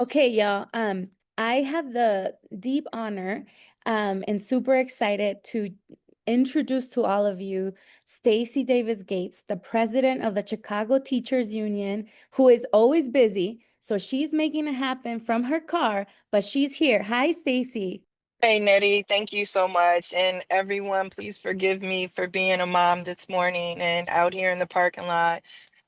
Okay, y'all. I have the deep honor, and super excited to introduce to all of you Stacy Davis Gates, the president of the Chicago Teachers Union, who is always busy. So she's making it happen from her car, but she's here. Hi, Stacy. Hey, Nettie, thank you so much. And everyone, please forgive me for being a mom this morning and out here in the parking lot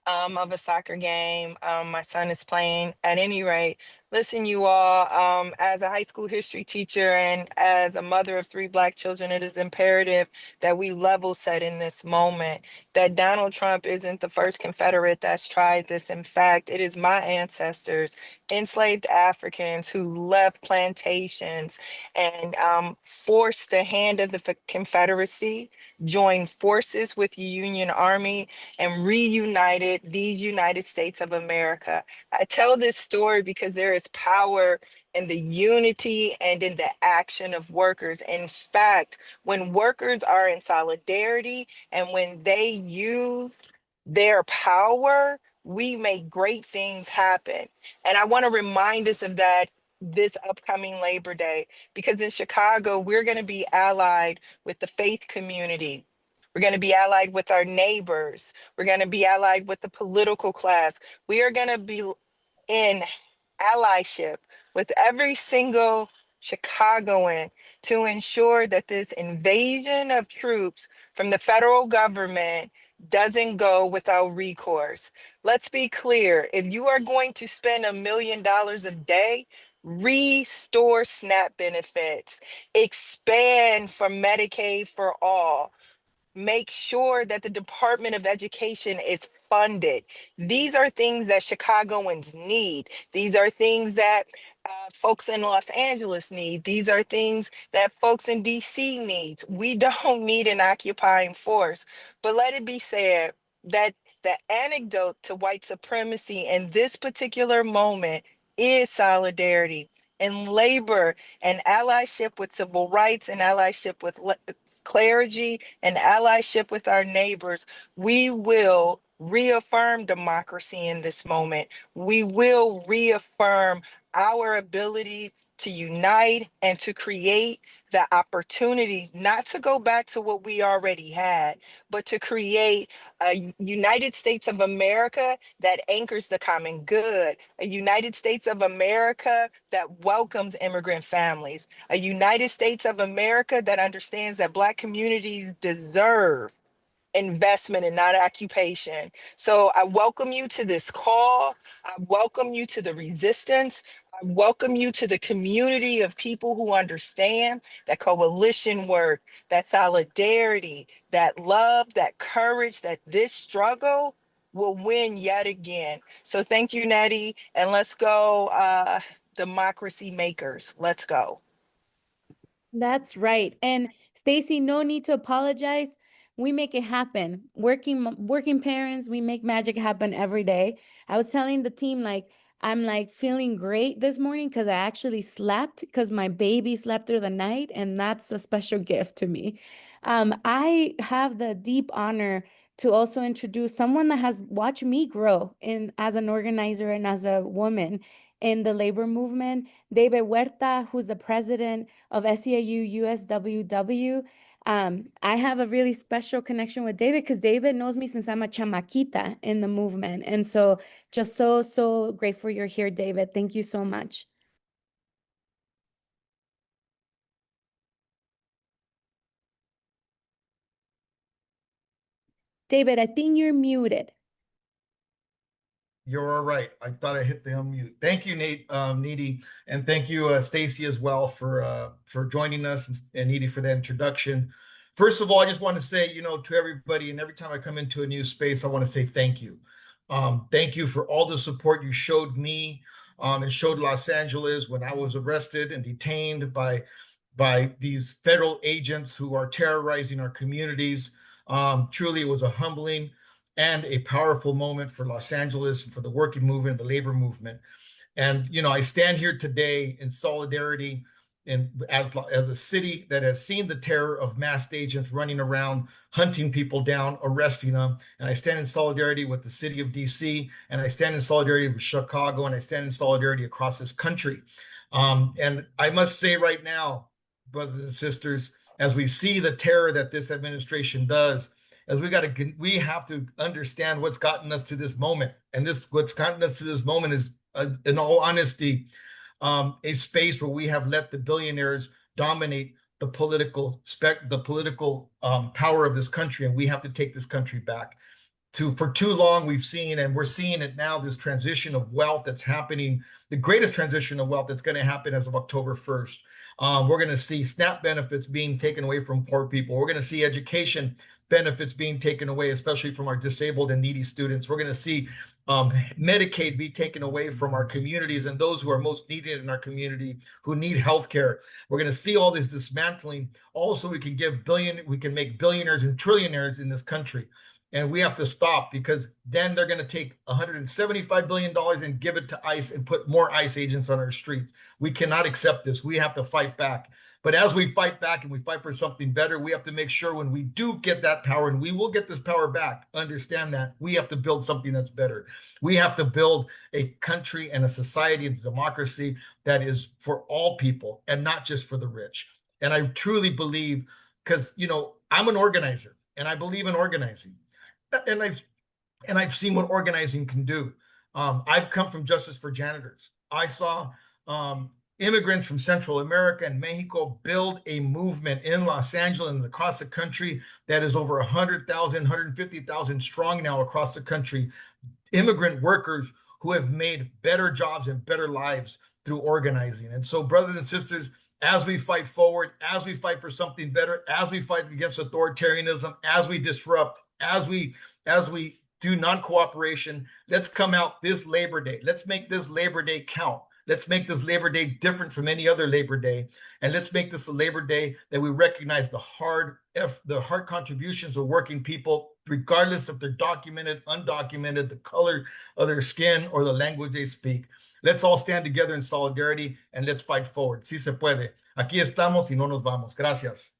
of a soccer game. My son is playing. At any rate, listen, you all, as a high school history teacher and as a mother of three Black children, it is imperative that we level set in this moment, that Donald Trump isn't the first Confederate that's tried this. In fact, it is my ancestors, enslaved Africans who left plantations and forced the hand of the Confederacy, joined forces with the Union Army, and reunited these United States of America. I tell this story because there is power in the unity and in the action of workers. In fact, when workers are in solidarity and when they use their power, we make great things happen. And I want to remind us of that this upcoming Labor Day, because in Chicago, we're going to be allied with the faith community. We're going to be allied with our neighbors. We're going to be allied with the political class. We are going to be in allyship with every single Chicagoan to ensure that this invasion of troops from the federal government doesn't go without recourse. Let's be clear, if you are going to spend $1 million a day, restore SNAP benefits, expand for Medicaid for all, make sure that the Department of Education is funded. These are things that Chicagoans need. These are things that folks in Los Angeles need. These are things that folks in DC need. We don't need an occupying force. But let it be said that the antidote to white supremacy in this particular moment is solidarity and labor and allyship with civil rights and allyship with clergy and allyship with our neighbors. We will reaffirm democracy in this moment. We will reaffirm our ability to unite and to create the opportunity not to go back to what we already had, but to create a United States of America that anchors the common good, a United States of America that welcomes immigrant families, a United States of America that understands that Black communities deserve investment and not occupation. So I welcome you to this call. I welcome you to the resistance. I welcome you to the community of people who understand that coalition work, that solidarity, that love, that courage, that this struggle will win yet again. So thank you, Nettie. And let's go, democracy makers. Let's go. That's right. And Stacy, no need to apologize. We make it happen. Working parents, we make magic happen every day. I was telling the team I'm like feeling great this morning because I actually slept because my baby slept through the night, and that's a special gift to me. I have the deep honor to also introduce someone that has watched me grow in as an organizer and as a woman in the labor movement. David Huerta, who's the president of SEIU USWW. I have a really special connection with David because David knows me since I'm a chamaquita in the movement. And so just so grateful you're here, David. Thank you so much. David, I think you're muted. You're all right. I thought I hit the unmute. Thank you, Nate, Needy, and thank you, Stacy, as well for joining us, and Needy for that introduction. First of all, I just want to say, to everybody, and every time I come into a new space, I want to say thank you. Thank you for all the support you showed me and showed Los Angeles when I was arrested and detained by these federal agents who are terrorizing our communities. Truly, it was a humbling and a powerful moment for Los Angeles, for the working movement, the labor movement. And, I stand here today in solidarity and as a city that has seen the terror of masked agents running around, hunting people down, arresting them. And I stand in solidarity with the city of DC, and I stand in solidarity with Chicago, and I stand in solidarity across this country. And I must say right now, brothers and sisters, as we see the terror that this administration does, as we have to understand what's gotten us to this moment. And what's gotten us to this moment is, in all honesty, a space where we have let the billionaires dominate the political power of this country, and we have to take this country back. For too long we've seen, and we're seeing it now, this transition of wealth that's happening, the greatest transition of wealth that's going to happen as of October 1st. We're going to see SNAP benefits being taken away from poor people. We're going to see education benefits being taken away, especially from our disabled and needy students. We're going to see Medicaid be taken away from our communities and those who are most needed in our community, who need health care. We're going to see all this dismantling. Also, we can make billionaires and trillionaires in this country. And we have to stop, because then they're going to take $175 billion and give it to ICE and put more ICE agents on our streets. We cannot accept this. We have to fight back. But as we fight back and we fight for something better, we have to make sure when we do get that power, and we will get this power back, understand that we have to build something that's better. We have to build a country and a society and democracy that is for all people and not just for the rich. And I truly believe, because, I'm an organizer and I believe in organizing. And I've seen what organizing can do. I've come from Justice for Janitors. I saw immigrants from Central America and Mexico build a movement in Los Angeles and across the country that is over 100,000, 150,000 strong now across the country. Immigrant workers who have made better jobs and better lives through organizing. And so, brothers and sisters, as we fight forward, as we fight for something better, as we fight against authoritarianism, as we disrupt, as we do non-cooperation, let's come out this Labor Day. Let's make this Labor Day count. Let's make this Labor Day different from any other Labor Day. And let's make this a Labor Day that we recognize the hard contributions of working people, regardless if they're documented, undocumented, the color of their skin, or the language they speak. Let's all stand together in solidarity and let's fight forward. Sí se puede. Aquí estamos y no nos vamos. Gracias.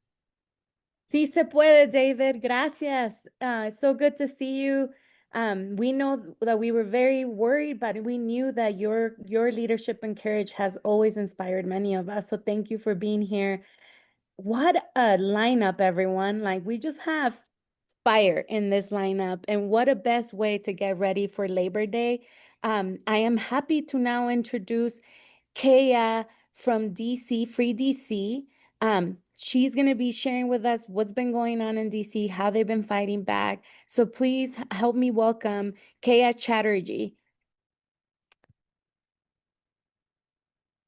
Sí se puede, David. Gracias. It's so good to see you. We know that we were very worried, but we knew that your leadership and courage has always inspired many of us. So thank you for being here. What a lineup, everyone. Like, we just have fire in this lineup, and what a best way to get ready for Labor Day. I am happy to now introduce Kaya from DC, Free DC. She's going to be sharing with us what's been going on in DC, how they've been fighting back. So please help me welcome Kaya Chatterjee.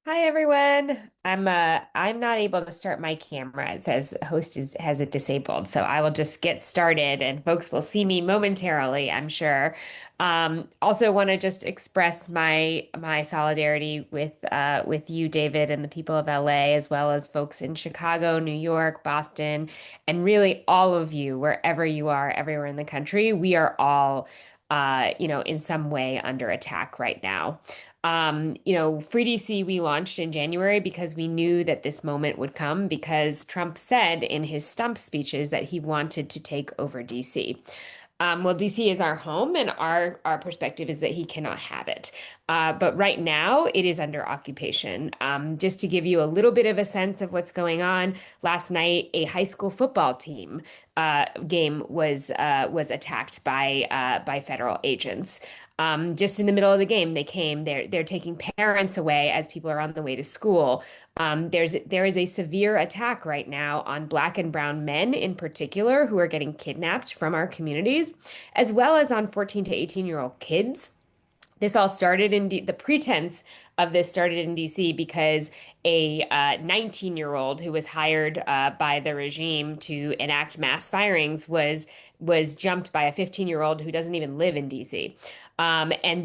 Hi everyone. I'm not able to start my camera. It says host has it disabled. So I will just get started and folks will see me momentarily, I'm sure. Also want to just express my solidarity with you, David, and the people of LA, as well as folks in Chicago, New York, Boston, and really all of you, wherever you are, everywhere in the country. We are all in some way under attack right now. Free DC we launched in January because we knew that this moment would come because Trump said in his stump speeches that he wanted to take over DC. Well, DC is our home, and our perspective is that he cannot have it. But right now, it is under occupation. Just to give you a little bit of a sense of what's going on, last night a high school football team game was attacked by federal agents. Just in the middle of the game, they came. They're taking parents away as people are on the way to school. There is a severe attack right now on Black and brown men in particular who are getting kidnapped from our communities, as well as on 14 to 18-year-old kids. This all started the pretense of this started in DC because a 19-year-old who was hired by the regime to enact mass firings was jumped by a 15-year-old who doesn't even live in DC. And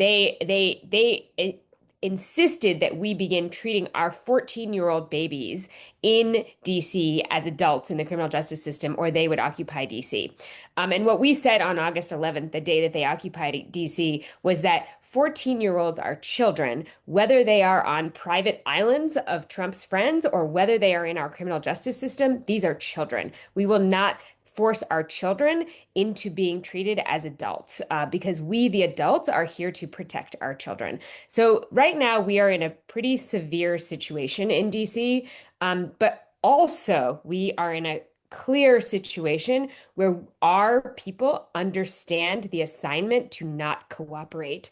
insisted that we begin treating our 14-year-old babies in DC as adults in the criminal justice system, or they would occupy DC. And what we said on August 11th, the day that they occupied DC, was that 14-year-olds are children, whether they are on private islands of Trump's friends or whether they are in our criminal justice system. These are children. We will not force our children into being treated as adults because we, the adults, are here to protect our children. So right now we are in a pretty severe situation in DC, but also we are in a clear situation where our people understand the assignment to not cooperate.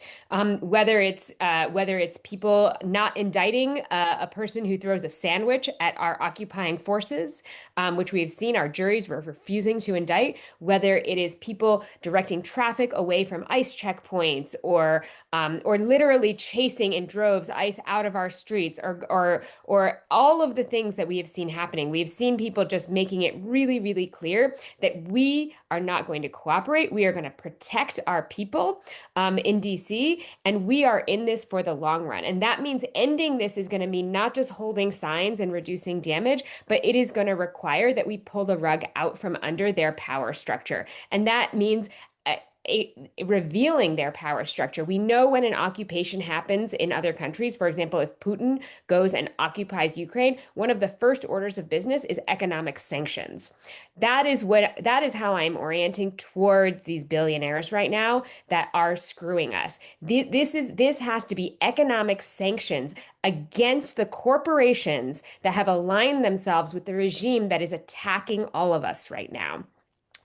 Whether it's people not indicting a person who throws a sandwich at our occupying forces, which we have seen our juries were refusing to indict, whether it is people directing traffic away from ICE checkpoints, or literally chasing in droves ICE out of our streets, or all of the things that we have seen happening. We have seen people just making it really, really clear that we are not going to cooperate. We are going to protect our people in DC, and we are in this for the long run. And that means ending this is going to mean not just holding signs and reducing damage, but it is going to require that we pull the rug out from under their power structure. And that means revealing their power structure. We know when an occupation happens in other countries, for example, if Putin goes and occupies Ukraine, one of the first orders of business is economic sanctions. That is how I'm orienting towards these billionaires right now that are screwing us. This has to be economic sanctions against the corporations that have aligned themselves with the regime that is attacking all of us right now.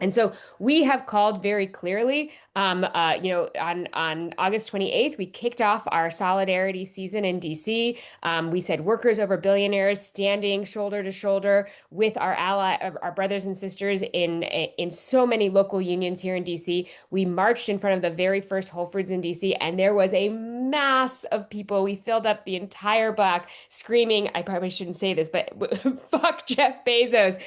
And so we have called very clearly, on August 28th, we kicked off our solidarity season in DC. We said workers over billionaires, standing shoulder to shoulder with our brothers and sisters in so many local unions here in DC. We marched in front of the very first Whole Foods in DC, and there was a mass of people. We filled up the entire block screaming, I probably shouldn't say this, but fuck Jeff Bezos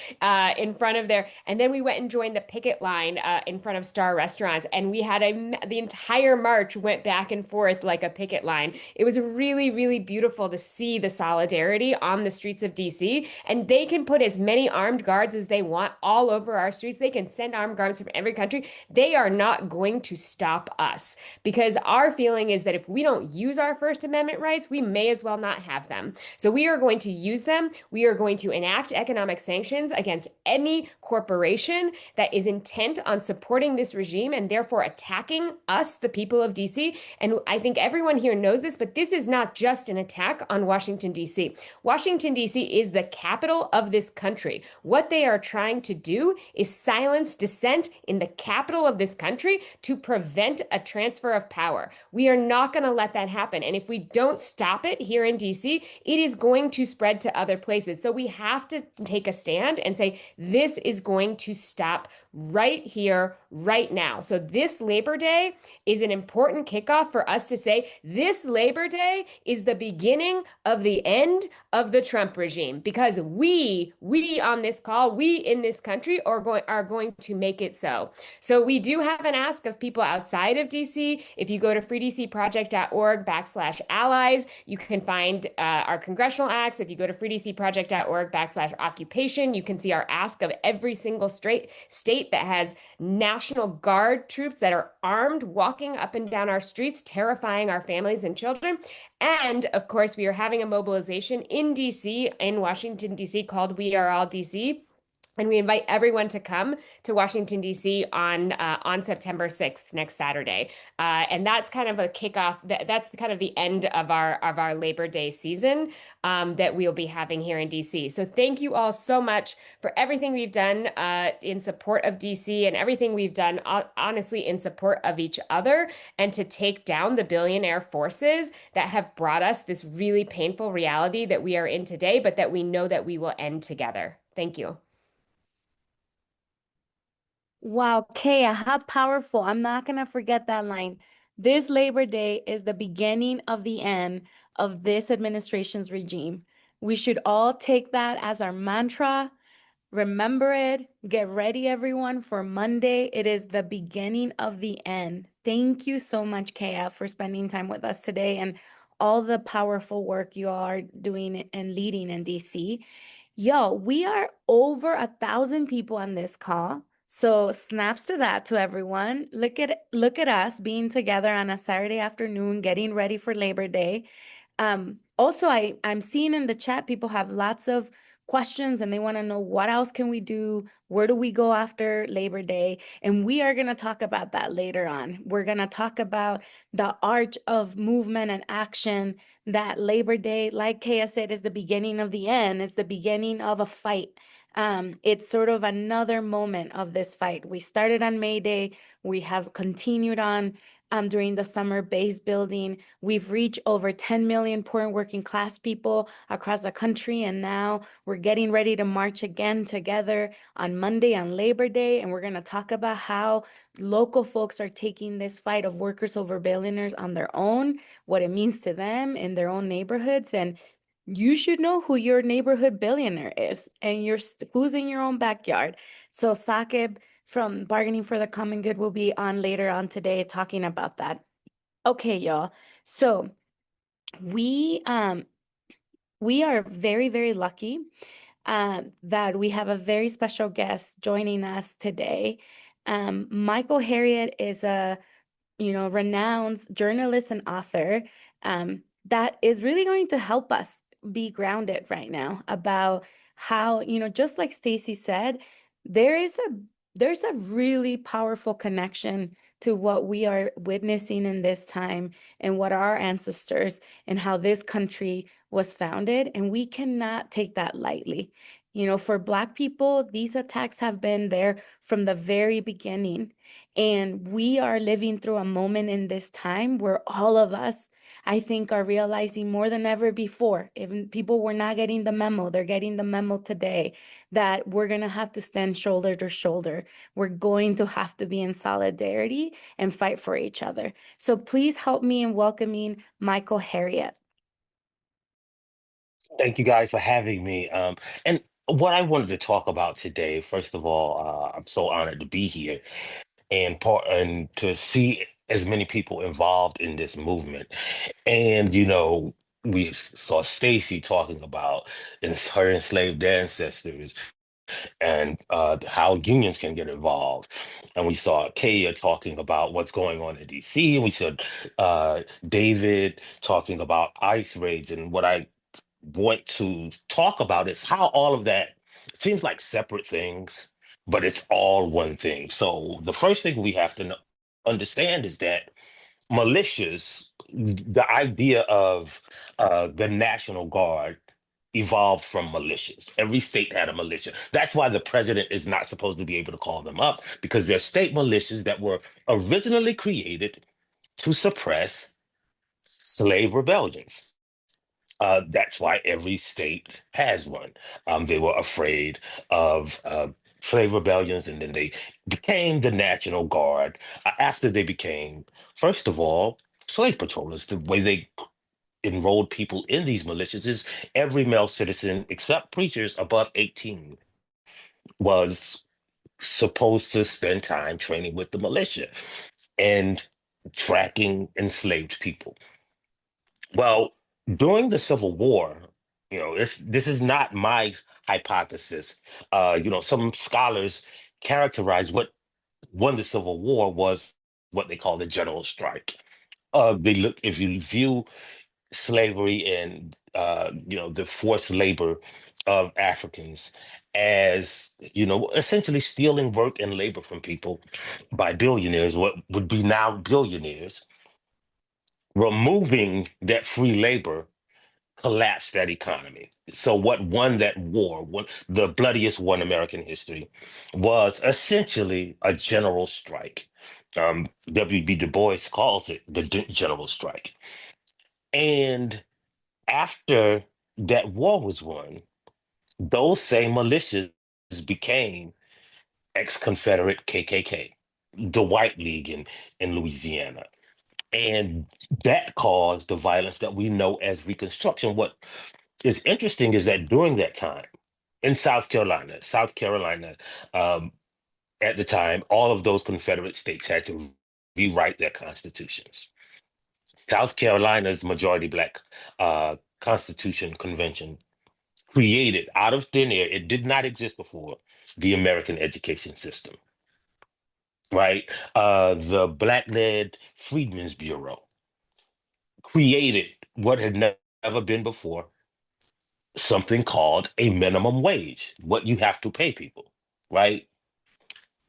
in front of there. And then we went and joined the picket line in front of Star Restaurants, and we had the entire march went back and forth like a picket line. It was really, really beautiful to see the solidarity on the streets of DC, and they can put as many armed guards as they want all over our streets. They can send armed guards from every country. They are not going to stop us, because our feeling is that if we don't use our First Amendment rights, we may as well not have them. So we are going to use them. We are going to enact economic sanctions against any corporation that is intent on supporting this regime and therefore attacking us, the people of DC. And I think everyone here knows this, but this is not just an attack on Washington, D.C. Washington, D.C. is the capital of this country. What they are trying to do is silence dissent in the capital of this country to prevent a transfer of power. We are not going to let that happen. And if we don't stop it here in DC, it is going to spread to other places. So we have to take a stand and say, this is going to stop right here, right now. So this Labor Day is an important kickoff for us to say this Labor Day is the beginning of the end of the Trump regime, because we on this call, we in this country are going to make it so. So we do have an ask of people outside of DC. If you go to freedcproject.org/allies, you can find our congressional acts. If you go to freedcproject.org/occupation, you can see our ask of every single state that has National Guard troops that are armed walking up and down our streets, terrifying our families and children. And of course, we are having a mobilization in DC, in Washington, DC, called We Are All DC. And we invite everyone to come to Washington, D.C. on September 6th, next Saturday. And that's kind of a kickoff. That's kind of the end of our Labor Day season that we'll be having here in D.C. So thank you all so much for everything we've done in support of D.C. and everything we've done, honestly, in support of each other, and to take down the billionaire forces that have brought us this really painful reality that we are in today, but that we know that we will end together. Thank you. Wow, Kaya, how powerful. I'm not going to forget that line. This Labor Day is the beginning of the end of this administration's regime. We should all take that as our mantra. Remember it. Get ready, everyone, for Monday. It is the beginning of the end. Thank you so much, Kaya, for spending time with us today and all the powerful work you are doing and leading in DC. Yo, we are over 1,000 people on this call. So snaps to that to everyone. Look at us being together on a Saturday afternoon, getting ready for Labor Day. Also, I'm seeing in the chat people have lots of questions and they want to know what else can we do? Where do we go after Labor Day? And we are going to talk about that later on. We're going to talk about the arch of movement and action that Labor Day, like Kaya said, is the beginning of the end. It's the beginning of a fight. It's sort of another moment of this fight. We started on May Day. We have continued on during the summer base building. We've reached over 10 million poor and working class people across the country. And now we're getting ready to march again together on Monday on Labor Day. And we're going to talk about how local folks are taking this fight of workers over billionaires on their own, what it means to them in their own neighborhoods. And you should know who your neighborhood billionaire is and who's in your own backyard. So Saqib from Bargaining for the Common Good will be on later on today talking about that. Okay, y'all. So we are very, very lucky that we have a very special guest joining us today. Michael Harriot is a renowned journalist and author that is really going to help us be grounded right now about how, just like Stacy said, there is there's a really powerful connection to what we are witnessing in this time and what our ancestors and how this country was founded. And we cannot take that lightly. For Black people, these attacks have been there from the very beginning. And we are living through a moment in this time where all of us, I think, are realizing more than ever before. Even people were not getting the memo, they're getting the memo today that we're going to have to stand shoulder to shoulder. We're going to have to be in solidarity and fight for each other. So please help me in welcoming Michael Harriot. Thank you guys for having me. And what I wanted to talk about today, first of all, I'm so honored to be here and to see as many people involved in this movement. And we saw Stacy talking about her enslaved ancestors and how unions can get involved. And we saw Kaya talking about what's going on in DC. And we saw David talking about ICE raids. And what I want to talk about is how all of that seems like separate things, but it's all one thing. So the first thing we have to understand is that militias, the idea of the National Guard evolved from militias. Every state had a militia. That's why the president is not supposed to be able to call them up, because they're state militias that were originally created to suppress slave rebellions. That's why every state has one. They were afraid of slave rebellions, and then they became the National Guard after they became, first of all, slave patrollers. The way they enrolled people in these militias is every male citizen, except preachers above 18, was supposed to spend time training with the militia and tracking enslaved people. Well, during the Civil War, this is not my hypothesis. Some scholars characterize what won the Civil War was what they call the general strike. They look if you view slavery and the forced labor of Africans as essentially stealing work and labor from people by billionaires, what would be now billionaires, removing that free labor collapsed that economy. So what won that war, the bloodiest war in American history, was essentially a general strike. W.B. Du Bois calls it the general strike. And after that war was won, those same militias became ex-Confederate KKK, the White League in Louisiana. And that caused the violence that we know as Reconstruction. What is interesting is that during that time in South Carolina, um, at the time, all of those Confederate states had to rewrite their constitutions. South Carolina's majority black Constitution Convention created out of thin air, it did not exist before, the American education system, right? The black-led Freedmen's Bureau created what had never been before, something called a minimum wage, what you have to pay people, right?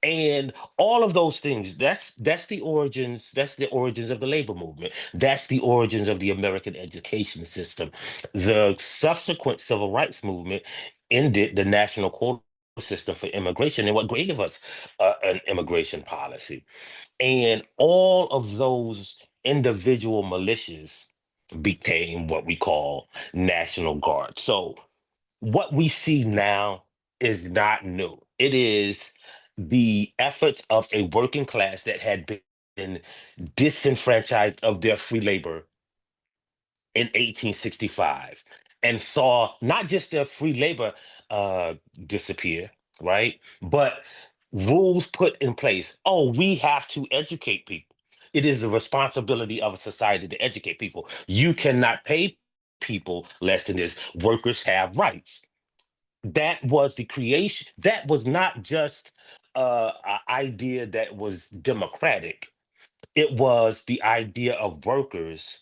And all of those things, that's the origins of the labor movement. That's the origins of the American education system. The subsequent civil rights movement ended the national quota system for immigration and what gave us an immigration policy. And all of those individual militias became what we call National Guard. So what we see now is not new. It is the efforts of a working class that had been disenfranchised of their free labor in 1865 and saw not just their free labor uh, disappear, right? But rules put in place. Oh, we have to educate people. It is the responsibility of a society to educate people. You cannot pay people less than this. Workers have rights. That was the creation. That was not just an idea that was democratic. It was the idea of workers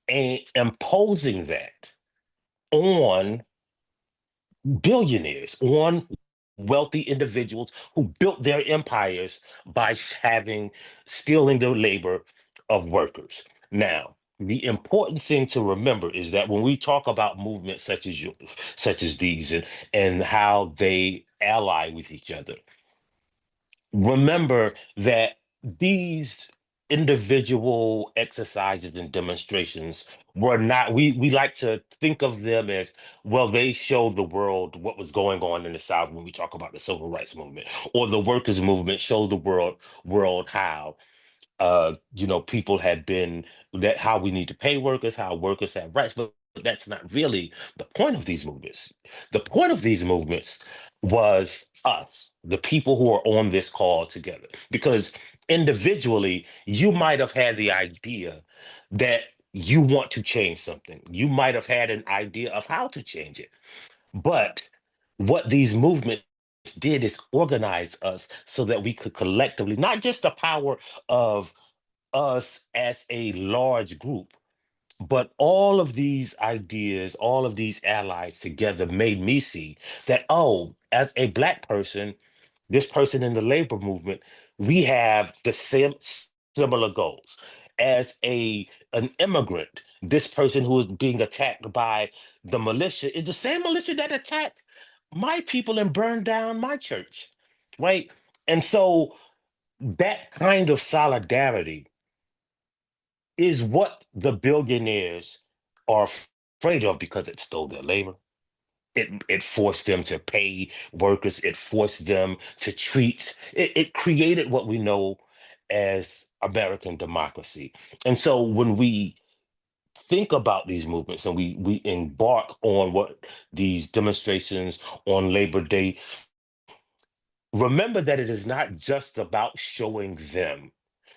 and imposing that on billionaires, on wealthy individuals who built their empires by having stealing the labor of workers. Now, the important thing to remember is that when we talk about movements such as these and how they ally with each other, remember that these individual exercises and demonstrations were not we like to think of them as, well, they showed the world what was going on in the South when we talk about the civil rights movement, or the workers movement showed the world how people had been, that how we need to pay workers, how workers have rights, but that's not really the point of these movements. The point of these movements was us, the people who are on this call together, because individually, you might have had the idea that you want to change something. You might have had an idea of how to change it. But what these movements did is organize us so that we could collectively, not just the power of us as a large group, but all of these ideas, all of these allies together made me see that, oh, as a Black person, this person in the labor movement, we have the same similar goals. As an immigrant, this person who is being attacked by the militia is the same militia that attacked my people and burned down my church, right? And so that kind of solidarity is what the billionaires are afraid of, because it stole their labor. It forced them to pay workers. It forced them to treat. It created what we know as American democracy. And so when we think about these movements and we embark on what these demonstrations on Labor Day, remember that it is not just about showing them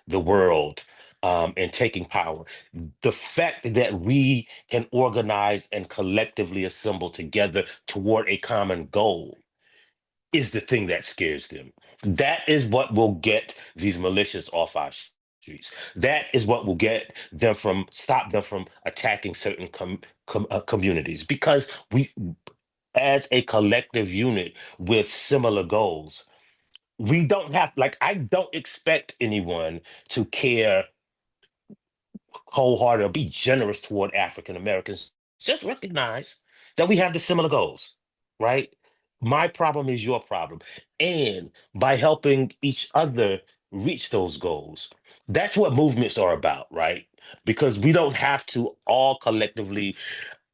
the world and taking power. The fact that we can organize and collectively assemble together toward a common goal is the thing that scares them. That is what will get these militias off our streets. That is what will get them from stop them from attacking certain communities, because we, as a collective unit with similar goals, we don't have, like, I don't expect anyone to care wholehearted or be generous toward African Americans. Just recognize that we have the similar goals, right? My problem is your problem. And by helping each other reach those goals, that's what movements are about, right? Because we don't have to all collectively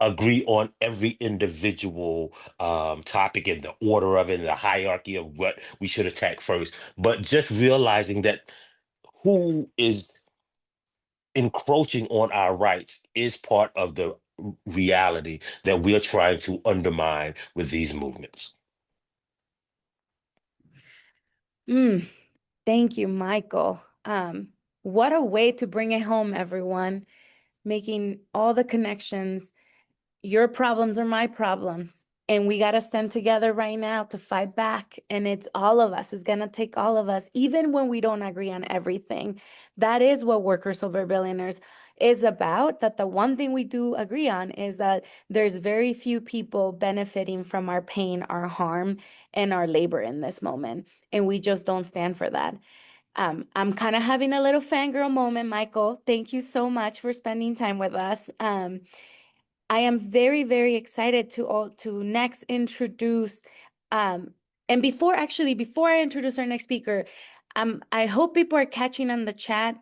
agree on every individual topic and the order of it and the hierarchy of what we should attack first, but just realizing that who is encroaching on our rights is part of the reality that we're trying to undermine with these movements. Mm, thank you, Michael. What a way to bring it home, everyone. making all the connections. Your problems are my problems. And we got to stand together right now to fight back. And it's all of us. It's going to take all of us, even when we don't agree on everything. That is what Workers Over Billionaires is about. That the one thing we do agree on is that there's very few people benefiting from our pain, our harm, and our labor in this moment. And we just don't stand for that. I'm kind of having a little fangirl moment, Michael. Thank you so much for spending time with us. I am very, very excited to next introduce, and before I introduce our next speaker, I hope people are catching on the chat.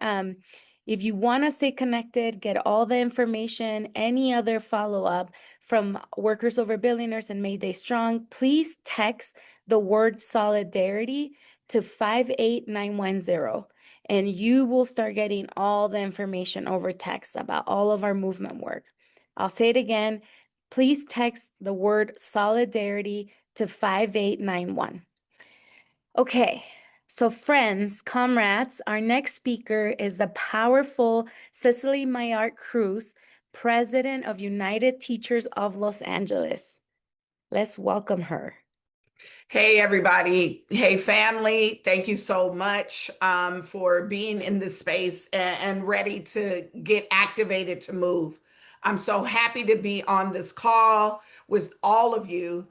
If you want to stay connected, get all the information, any other follow-up from Workers Over Billionaires and Mayday Strong, please text the word solidarity to 58910. And you will start getting all the information over text about all of our movement work. I'll say it again. Please text the word solidarity to 5891. Okay, so friends, comrades, our next speaker is the powerful Cecily Mayart Cruz, President of United Teachers of Los Angeles. Let's welcome her. Hey, everybody. Hey, family. Thank you so much for being in this space and ready to get activated to move. I'm so happy to be on this call with all of you,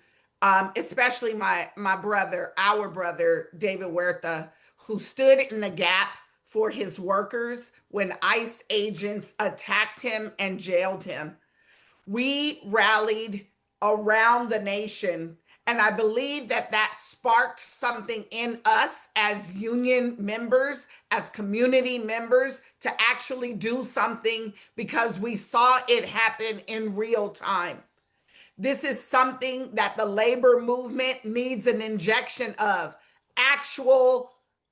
especially my brother, our brother, David Huerta, who stood in the gap for his workers when ICE agents attacked him and jailed him. We rallied around the nation. And I believe that sparked something in us as union members, as community members, to actually do something because we saw it happen in real time. This is something that the labor movement needs an injection of. Actual,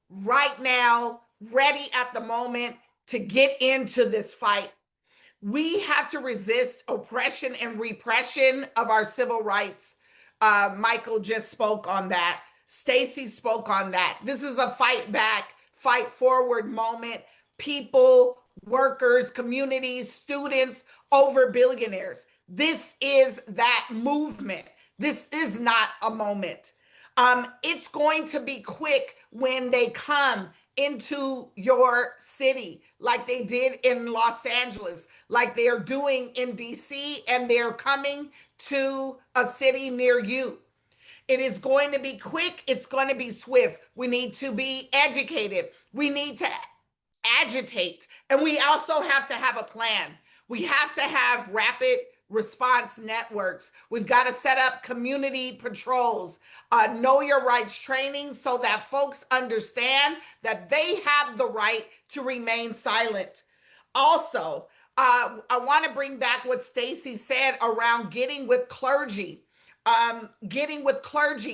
right now, ready at the moment to get into this fight. We have to resist oppression and repression of our civil rights. Michael just spoke on that. Stacy spoke on that. This is a fight back, fight forward moment. People, workers, communities, students, over billionaires. This is that movement. This is not a moment. It's going to be quick when they come into your city, like they did in Los Angeles, like they are doing in DC, and they're coming to a city near you. It is going to be quick. It's going to be swift. We need to be educated. We need to agitate. And we also have to have a plan. We have to have rapid response networks. We've got to set up community patrols, know your rights training so that folks understand that they have the right to remain silent. Also, I want to bring back what Stacy said around getting with clergy,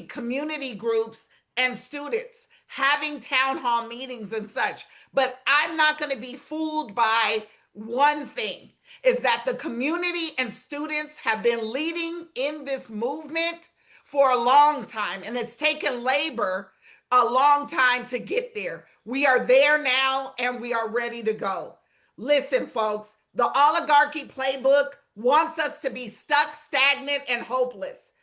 community groups, and students, having town hall meetings and such. But I'm not going to be fooled by one thing, is that the community and students have been leading in this movement for a long time, and it's taken labor a long time to get there. We are there now, and we are ready to go. Listen, folks, the oligarchy playbook wants us to be stuck, stagnant, and hopeless.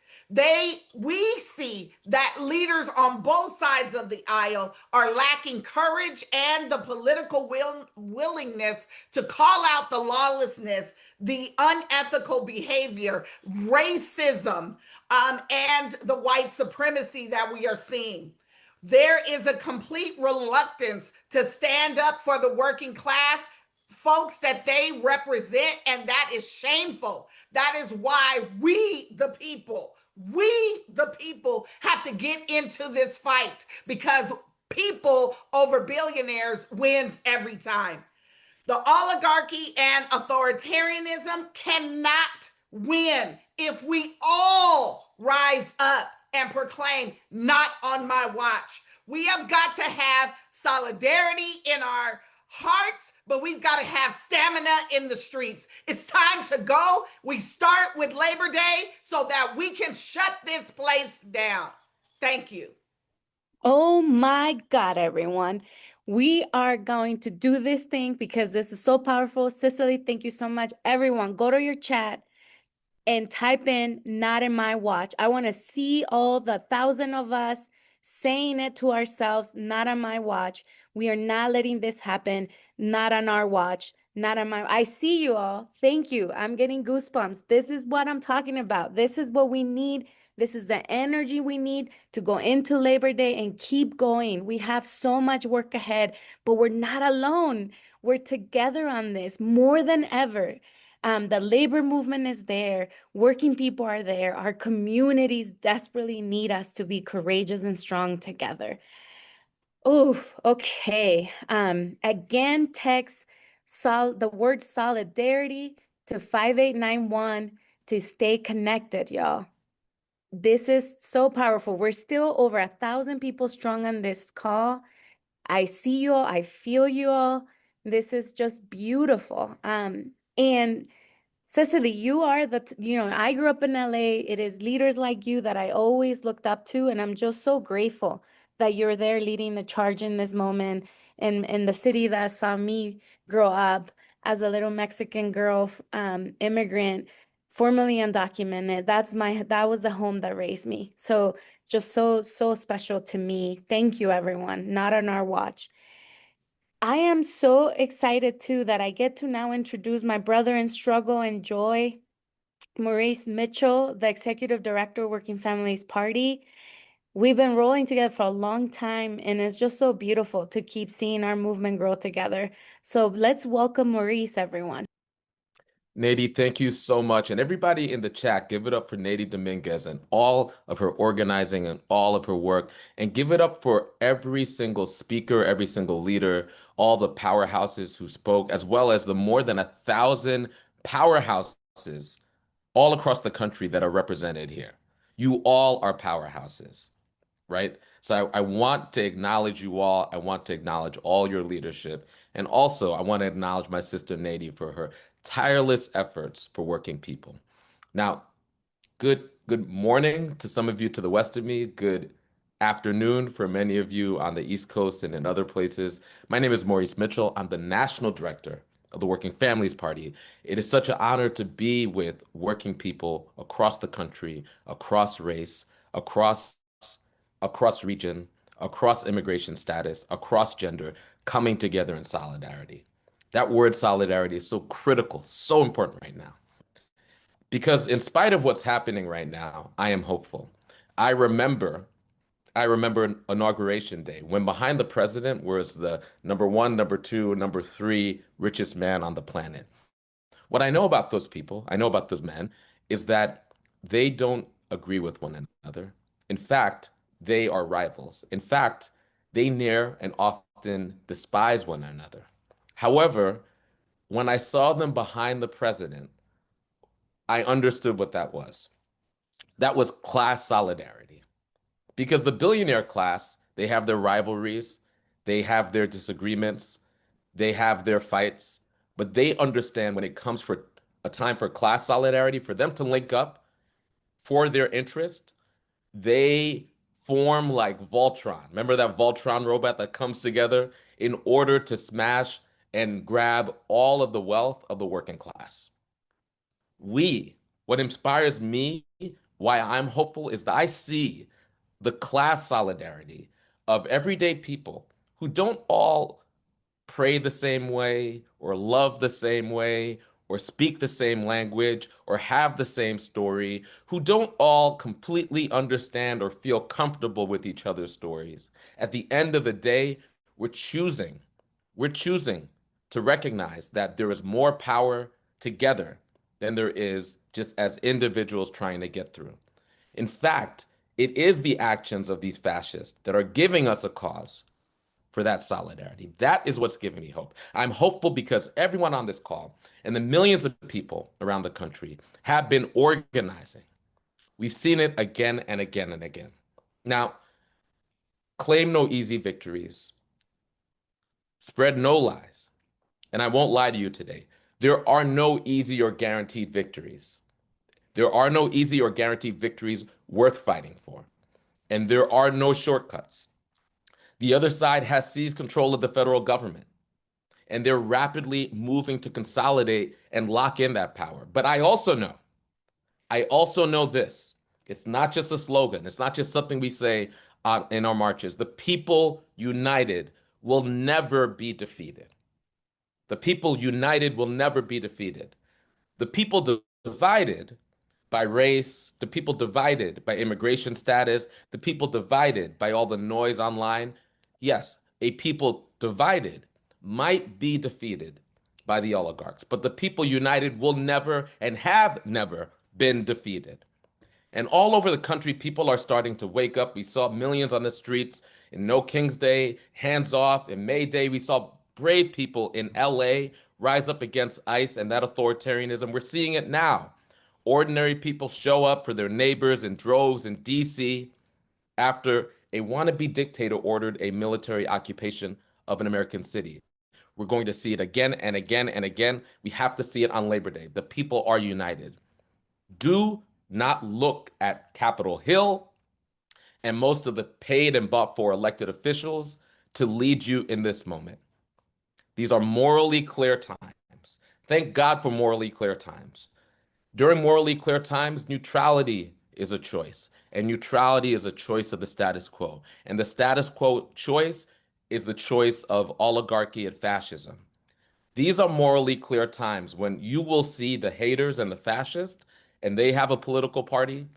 We see that leaders on both sides of the aisle are lacking courage and the political willingness to call out the lawlessness, the unethical behavior, racism, and the white supremacy that we are seeing. There is a complete reluctance to stand up for the working class folks that they represent, and that is shameful. That is why we, the people, have to get into this fight, because people over billionaires wins every time. The oligarchy and authoritarianism cannot win if we all rise up and proclaim, not on my watch. We have got to have solidarity in our hearts, but we've got to have stamina in the streets. It's time to go. We start with Labor Day so that we can shut this place down. Thank you. Oh my God, everyone. We are going to do this thing because this is so powerful. Cicely, thank you so much. Everyone, go to your chat and type in "not in my watch." I want to see all the 1,000 of us saying it to ourselves, "not on my watch." We are not letting this happen. Not on our watch. Not on my. I see you all. Thank you. I'm getting goosebumps. This is what I'm talking about. This is what we need. This is the energy we need to go into Labor Day and keep going. We have so much work ahead, but we're not alone. We're together on this more than ever. The labor movement is there. Working people are there. Our communities desperately need us to be courageous and strong together. Oh, okay. Again, text the word solidarity to 5891 to stay connected, y'all. This is so powerful. We're still over 1,000 people strong on this call. I see you all. I feel you all. This is just beautiful. And Cecily, you are I grew up in LA. It is leaders like you that I always looked up to, and I'm just so grateful that you're there leading the charge in this moment in the city that saw me grow up as a little Mexican girl, immigrant, formerly undocumented. That was the home that raised me. So just so special to me. Thank you, everyone. Not on our watch. I am so excited too that I get to now introduce my brother in struggle and joy, Maurice Mitchell, the executive director of Working Families Party. We've been rolling together for a long time, and it's just so beautiful to keep seeing our movement grow together. So let's welcome Maurice, everyone. Nady, thank you so much. And everybody in the chat, give it up for Nady Dominguez and all of her organizing and all of her work. And give it up for every single speaker, every single leader, all the powerhouses who spoke, as well as the more than 1,000 powerhouses all across the country that are represented here. You all are powerhouses, right? So I want to acknowledge you all. I want to acknowledge all your leadership. And also, I want to acknowledge my sister Nady for her tireless efforts for working people. Now, good morning to some of you to the west of me. Good afternoon for many of you on the East Coast and in other places. My name is Maurice Mitchell. I'm the national director of the Working Families Party. It is such an honor to be with working people across the country, across race, across region, across immigration status, across gender, coming together in solidarity. That word solidarity is so critical, so important right now. Because in spite of what's happening right now, I am hopeful. I remember I remember inauguration day when behind the president was the number one, number two, number three richest man on the planet. What I know about those people, I know about those men, is that they don't agree with one another. In fact, they are rivals. In fact, they near and often despise one another. However, when I saw them behind the president, I understood what that was. That was class solidarity. Because the billionaire class, they have their rivalries, they have their disagreements, they have their fights, but they understand when it comes for a time for class solidarity, for them to link up for their interest, they form like Voltron. Remember that Voltron robot that comes together in order to smash and grab all of the wealth of the working class. What inspires me, why I'm hopeful, is that I see the class solidarity of everyday people who don't all pray the same way or love the same way or speak the same language or have the same story, who don't all completely understand or feel comfortable with each other's stories. At the end of the day, we're choosing, we're choosing to recognize that there is more power together than there is just as individuals trying to get through. In fact, it is the actions of these fascists that are giving us a cause for that solidarity. That is what's giving me hope. I'm hopeful because everyone on this call and the millions of people around the country have been organizing. We've seen it again and again and again. Now, claim no easy victories, spread no lies, and I won't lie to you today. There are no easy or guaranteed victories. There are no easy or guaranteed victories worth fighting for. And there are no shortcuts. The other side has seized control of the federal government, and they're rapidly moving to consolidate and lock in that power. But I also know this. It's not just a slogan. It's not just something we say in our marches. The people united will never be defeated. The people united will never be defeated. The people divided by race, the people divided by immigration status, the people divided by all the noise online. Yes, a people divided might be defeated by the oligarchs, but the people united will never and have never been defeated. And all over the country, people are starting to wake up. We saw millions on the streets in No King's Day, Hands Off, in May Day. We saw brave people in LA rise up against ICE and that authoritarianism. We're seeing it now. Ordinary people show up for their neighbors in droves in DC after a wannabe dictator ordered a military occupation of an American city. We're going to see it again and again and again. We have to see it on Labor Day. The people are united. Do not look at Capitol Hill and most of the paid and bought for elected officials to lead you in this moment. These are morally clear times. Thank God for morally clear times. During morally clear times, neutrality is a choice, and neutrality is a choice of the status quo. And the status quo choice is the choice of oligarchy and fascism. These are morally clear times when you will see the haters and the fascists, and they have a political party.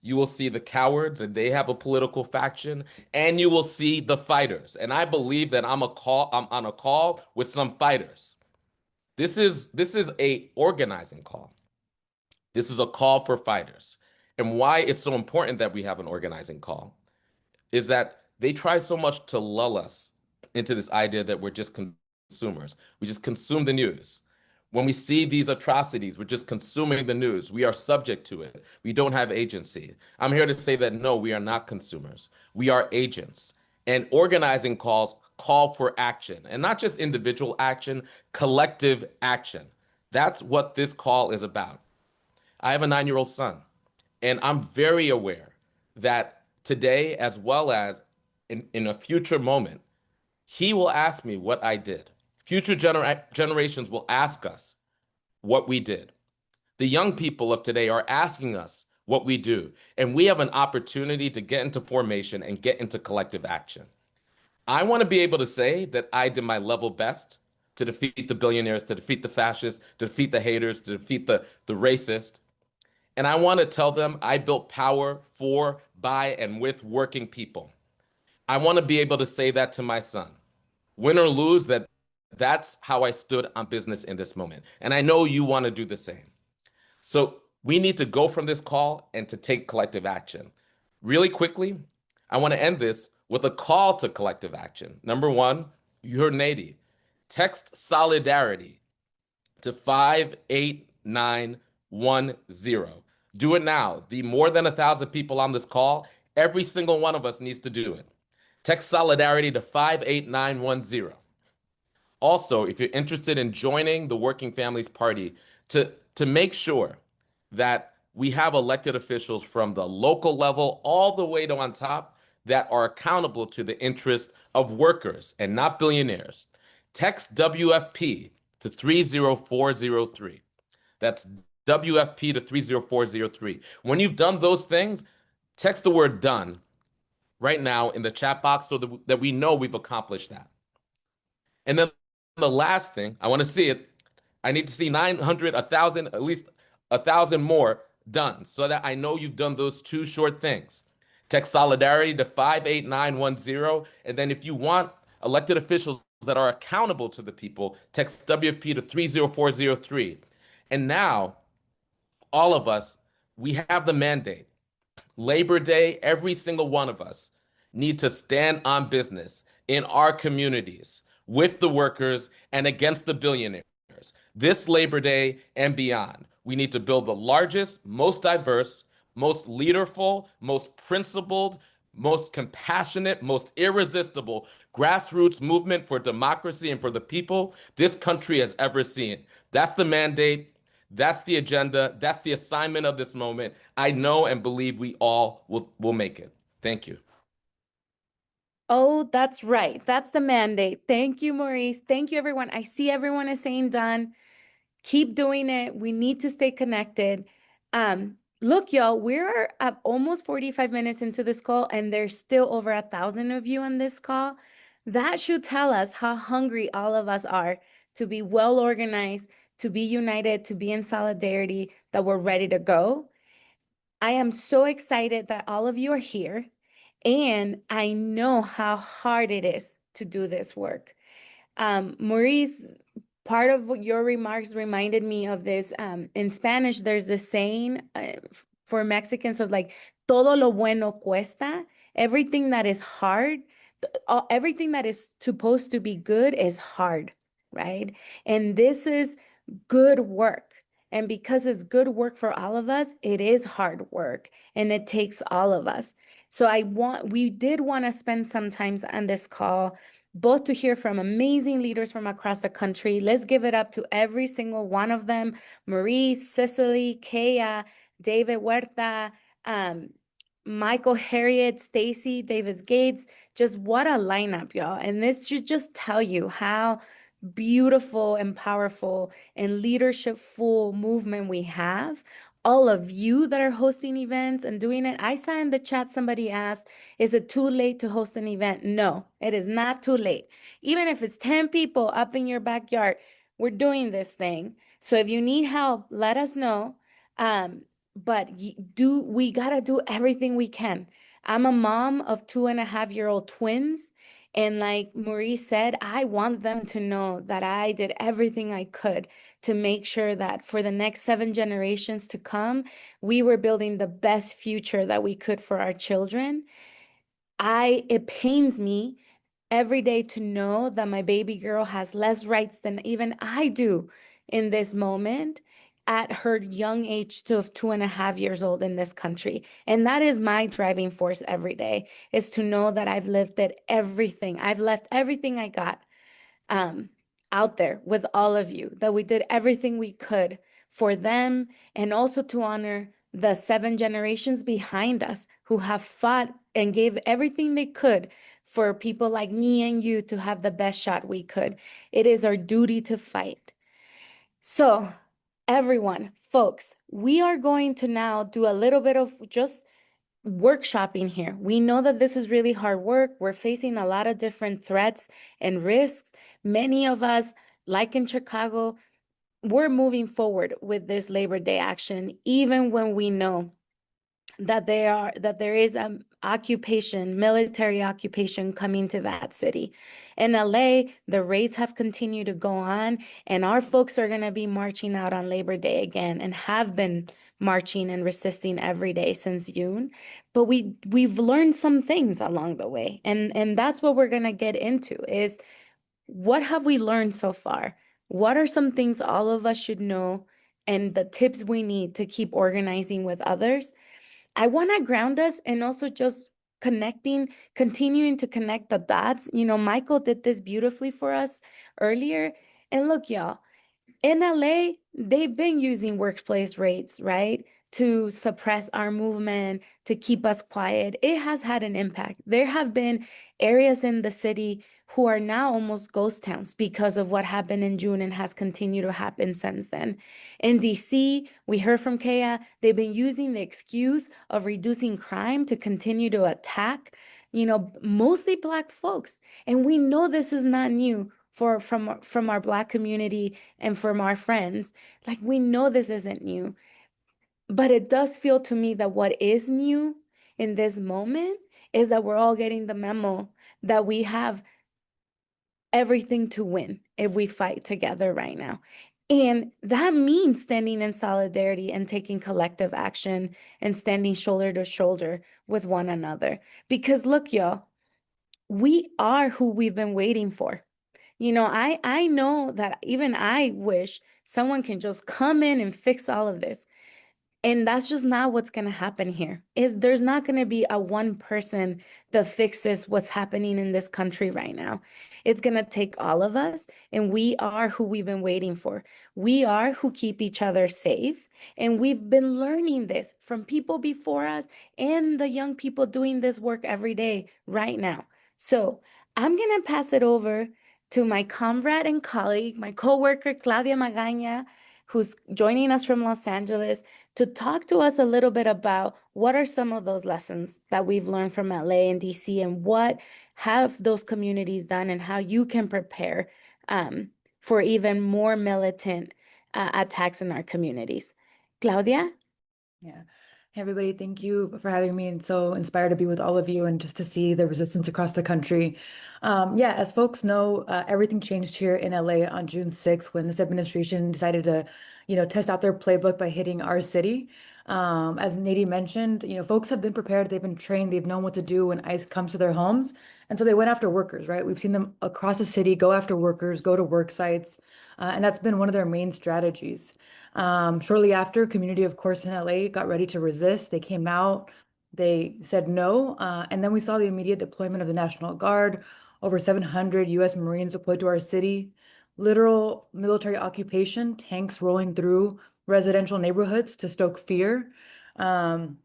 You will see the cowards, and they have a political faction, and you will see the fighters. And I believe that I'm on a call with some fighters. This is a organizing call. This is a call for fighters. And why it's so important that we have an organizing call is that they try so much to lull us into this idea that we're just consumers. We just consume the news. When we see these atrocities, we're just consuming the news. We are subject to it. We don't have agency. I'm here to say that no, we are not consumers. We are agents. And organizing calls call for action, and not just individual action, collective action. That's what this call is about. I have a 9-year-old son, and I'm very aware that today, as well as in a future moment, he will ask me what I did. Future generations will ask us what we did. The young people of today are asking us what we do, and we have an opportunity to get into formation and get into collective action. I want to be able to say that I did my level best to defeat the billionaires, to defeat the fascists, to defeat the haters, to defeat the racist. And I want to tell them I built power for, by, and with working people. I want to be able to say that to my son. Win or lose, that's how I stood on business in this moment. And I know you want to do the same. So we need to go from this call and to take collective action. Really quickly, I want to end this with a call to collective action. Number one, you heard Nady. Text solidarity to 58910. Do it now. The more than 1,000 people on this call, every single one of us needs to do it. Text solidarity to 58910. Also, if you're interested in joining the Working Families Party, to make sure that we have elected officials from the local level all the way to on top that are accountable to the interest of workers and not billionaires, text WFP to 30403. That's WFP to 30403. When you've done those things, text the word done right now in the chat box so that we know we've accomplished that. And then the last thing, I want to see it. I need to see 900, 1,000, at least 1,000 more done so that I know you've done those two short things. Text solidarity to 58910. And then if you want elected officials that are accountable to the people, text WFP to 30403. And now, all of us, we have the mandate. Labor Day, every single one of us need to stand on business in our communities with the workers and against the billionaires. This Labor Day and beyond, we need to build the largest, most diverse, most leaderful, most principled, most compassionate, most irresistible grassroots movement for democracy and for the people this country has ever seen. That's the mandate. That's the agenda. That's the assignment of this moment. I know and believe we all will make it. Thank you. Oh, that's right. That's the mandate. Thank you, Maurice. Thank you, everyone. I see everyone is saying done. Keep doing it. We need to stay connected. Look, y'all, we're at almost 45 minutes into this call, and there's still over 1,000 of you on this call. That should tell us how hungry all of us are to be well organized, to be united, to be in solidarity, that we're ready to go. I am so excited that all of you are here, and I know how hard it is to do this work. Maurice, part of what your remarks reminded me of this. In Spanish, there's this saying for Mexicans of like, todo lo bueno cuesta. Everything that is hard, everything that is supposed to be good is hard, right? And this is good work. And because it's good work for all of us, it is hard work and it takes all of us. So we did want to spend some time on this call, both to hear from amazing leaders from across the country. Let's give it up to every single one of them: Marie, Cicely, Kea, David Huerta, Michael, Harriet, Stacy, Davis Gates. Just what a lineup, y'all. And this should just tell you how beautiful and powerful and leadership full movement we have. All of you that are hosting events and doing it. I saw in the chat somebody asked, is it too late to host an event? No, it is not too late. Even if it's 10 people up in your backyard, we're doing this thing. So if you need help, let us know. But we gotta do everything we can. I'm a mom of 2.5-year-old twins. And like Maurice said, I want them to know that I did everything I could to make sure that for the next 7 generations to come, we were building the best future that we could for our children. It pains me every day to know that my baby girl has less rights than even I do in this moment at her young age of 2.5 years old in this country. And that is my driving force every day, is to know that I've lived it everything. I've left everything I got um, out there with all of you, that we did everything we could for them, and also to honor the 7 generations behind us who have fought and gave everything they could for people like me and you to have the best shot we could. It is our duty to fight. So, everyone, folks, we are going to now do a little bit of just workshopping here. We know that this is really hard work. We're facing a lot of different threats and risks. Many of us, like in Chicago, we're moving forward with this Labor Day action, even when we know that there is military occupation coming to that city. In LA, the raids have continued to go on, and our folks are going to be marching out on Labor Day again, and have been marching and resisting every day since June. But we've learned some things along the way, and that's what we're going to get into, is what have we learned so far? What are some things all of us should know, and the tips we need to keep organizing with others? I want to ground us, and also just continuing to connect the dots. Michael did this beautifully for us earlier. And look, y'all, in LA, they've been using workplace rates, right, to suppress our movement, to keep us quiet. It has had an impact. There have been areas in the city who are now almost ghost towns because of what happened in June and has continued to happen since then. In DC, we heard from Kea, they've been using the excuse of reducing crime to continue to attack, mostly Black folks. And we know this is not new from our Black community and from our friends. Like, we know this isn't new, but it does feel to me that what is new in this moment is that we're all getting the memo that we have everything to win if we fight together right now. And that means standing in solidarity and taking collective action and standing shoulder to shoulder with one another. Because look, y'all, we are who we've been waiting for. I know that even I wish someone can just come in and fix all of this. And that's just not what's going to happen here. There's not going to be a one person that fixes what's happening in this country right now. It's going to take all of us, and we are who we've been waiting for. We are who keep each other safe, and we've been learning this from people before us and the young people doing this work every day right now. So I'm going to pass it over to my comrade and colleague, my coworker, Claudia Magaña, who's joining us from Los Angeles, to talk to us a little bit about what are some of those lessons that we've learned from LA and DC, and what have those communities done, and how you can prepare for even more militant attacks in our communities. Claudia? Yeah. Hey, everybody, thank you for having me, and so inspired to be with all of you and just to see the resistance across the country. Yeah, as folks know, everything changed here in LA on June 6th when this administration decided to, test out their playbook by hitting our city. As Nadie mentioned, folks have been prepared, they've been trained, they've known what to do when ICE comes to their homes. And so they went after workers, right? We've seen them across the city go after workers, go to work sites, and that's been one of their main strategies. Shortly after, community, of course, in LA got ready to resist. They came out, they said no, and then we saw the immediate deployment of the National Guard, over 700 US Marines deployed to our city, literal military occupation, tanks rolling through residential neighborhoods to stoke fear. Um,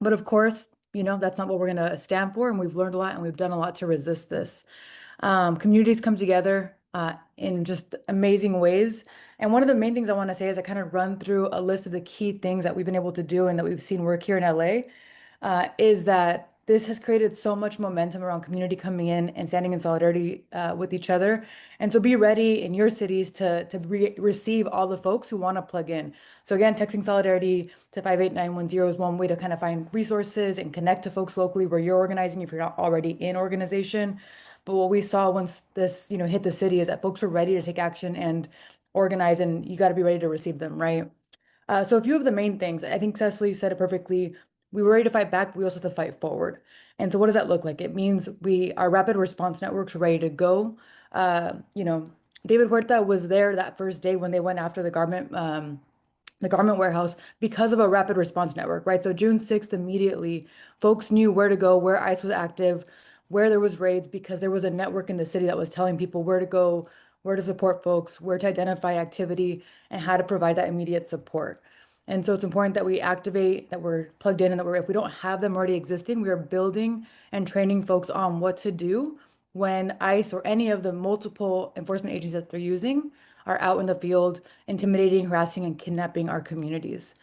but of course, that's not what we're going to stand for, and we've learned a lot and we've done a lot to resist this. Communities come together in just amazing ways. And one of the main things I want to say is I kind of run through a list of the key things that we've been able to do and that we've seen work here in LA, is that this has created so much momentum around community coming in and standing in solidarity with each other. And so be ready in your cities to receive all the folks who want to plug in. So again, texting solidarity to 58910 is one way to kind of find resources and connect to folks locally where you're organizing if you're not already in organization. But what we saw once this, hit the city is that folks were ready to take action and organize, and you got to be ready to receive them, right? So a few of the main things, I think Cecily said it perfectly. We were ready to fight back, but we also have to fight forward. And so what does that look like? It means our rapid response networks are ready to go. You know, David Huerta was there that first day when they went after the garment warehouse because of a rapid response network, right? So June 6th, immediately, folks knew where to go, where ICE was active, where there was raids, because there was a network in the city that was telling people where to go, where to support folks, where to identify activity, and how to provide that immediate support. And so it's important that we activate, that we're plugged in, and that if we don't have them already existing, we are building and training folks on what to do when ICE or any of the multiple enforcement agencies that they're using are out in the field intimidating, harassing, and kidnapping our communities.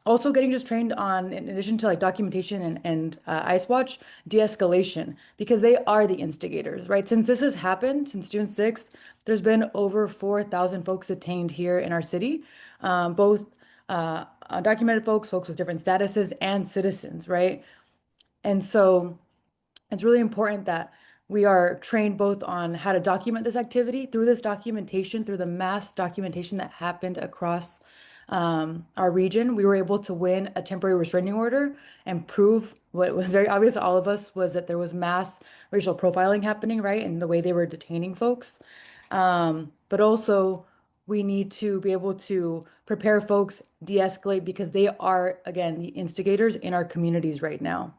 Also getting just trained on, in addition to like documentation and ICE Watch, de-escalation, because they are the instigators, right? Since this has happened, since June 6th, there's been over 4,000 folks detained here in our city, both undocumented folks with different statuses, and citizens, right? And so it's really important that we are trained both on how to document this activity through this documentation, through the mass documentation that happened across our region. We were able to win a temporary restraining order and prove what was very obvious to all of us was that there was mass racial profiling happening, right, in the way they were detaining folks. But also, we need to be able to prepare folks, de-escalate, because they are, again, the instigators in our communities right now.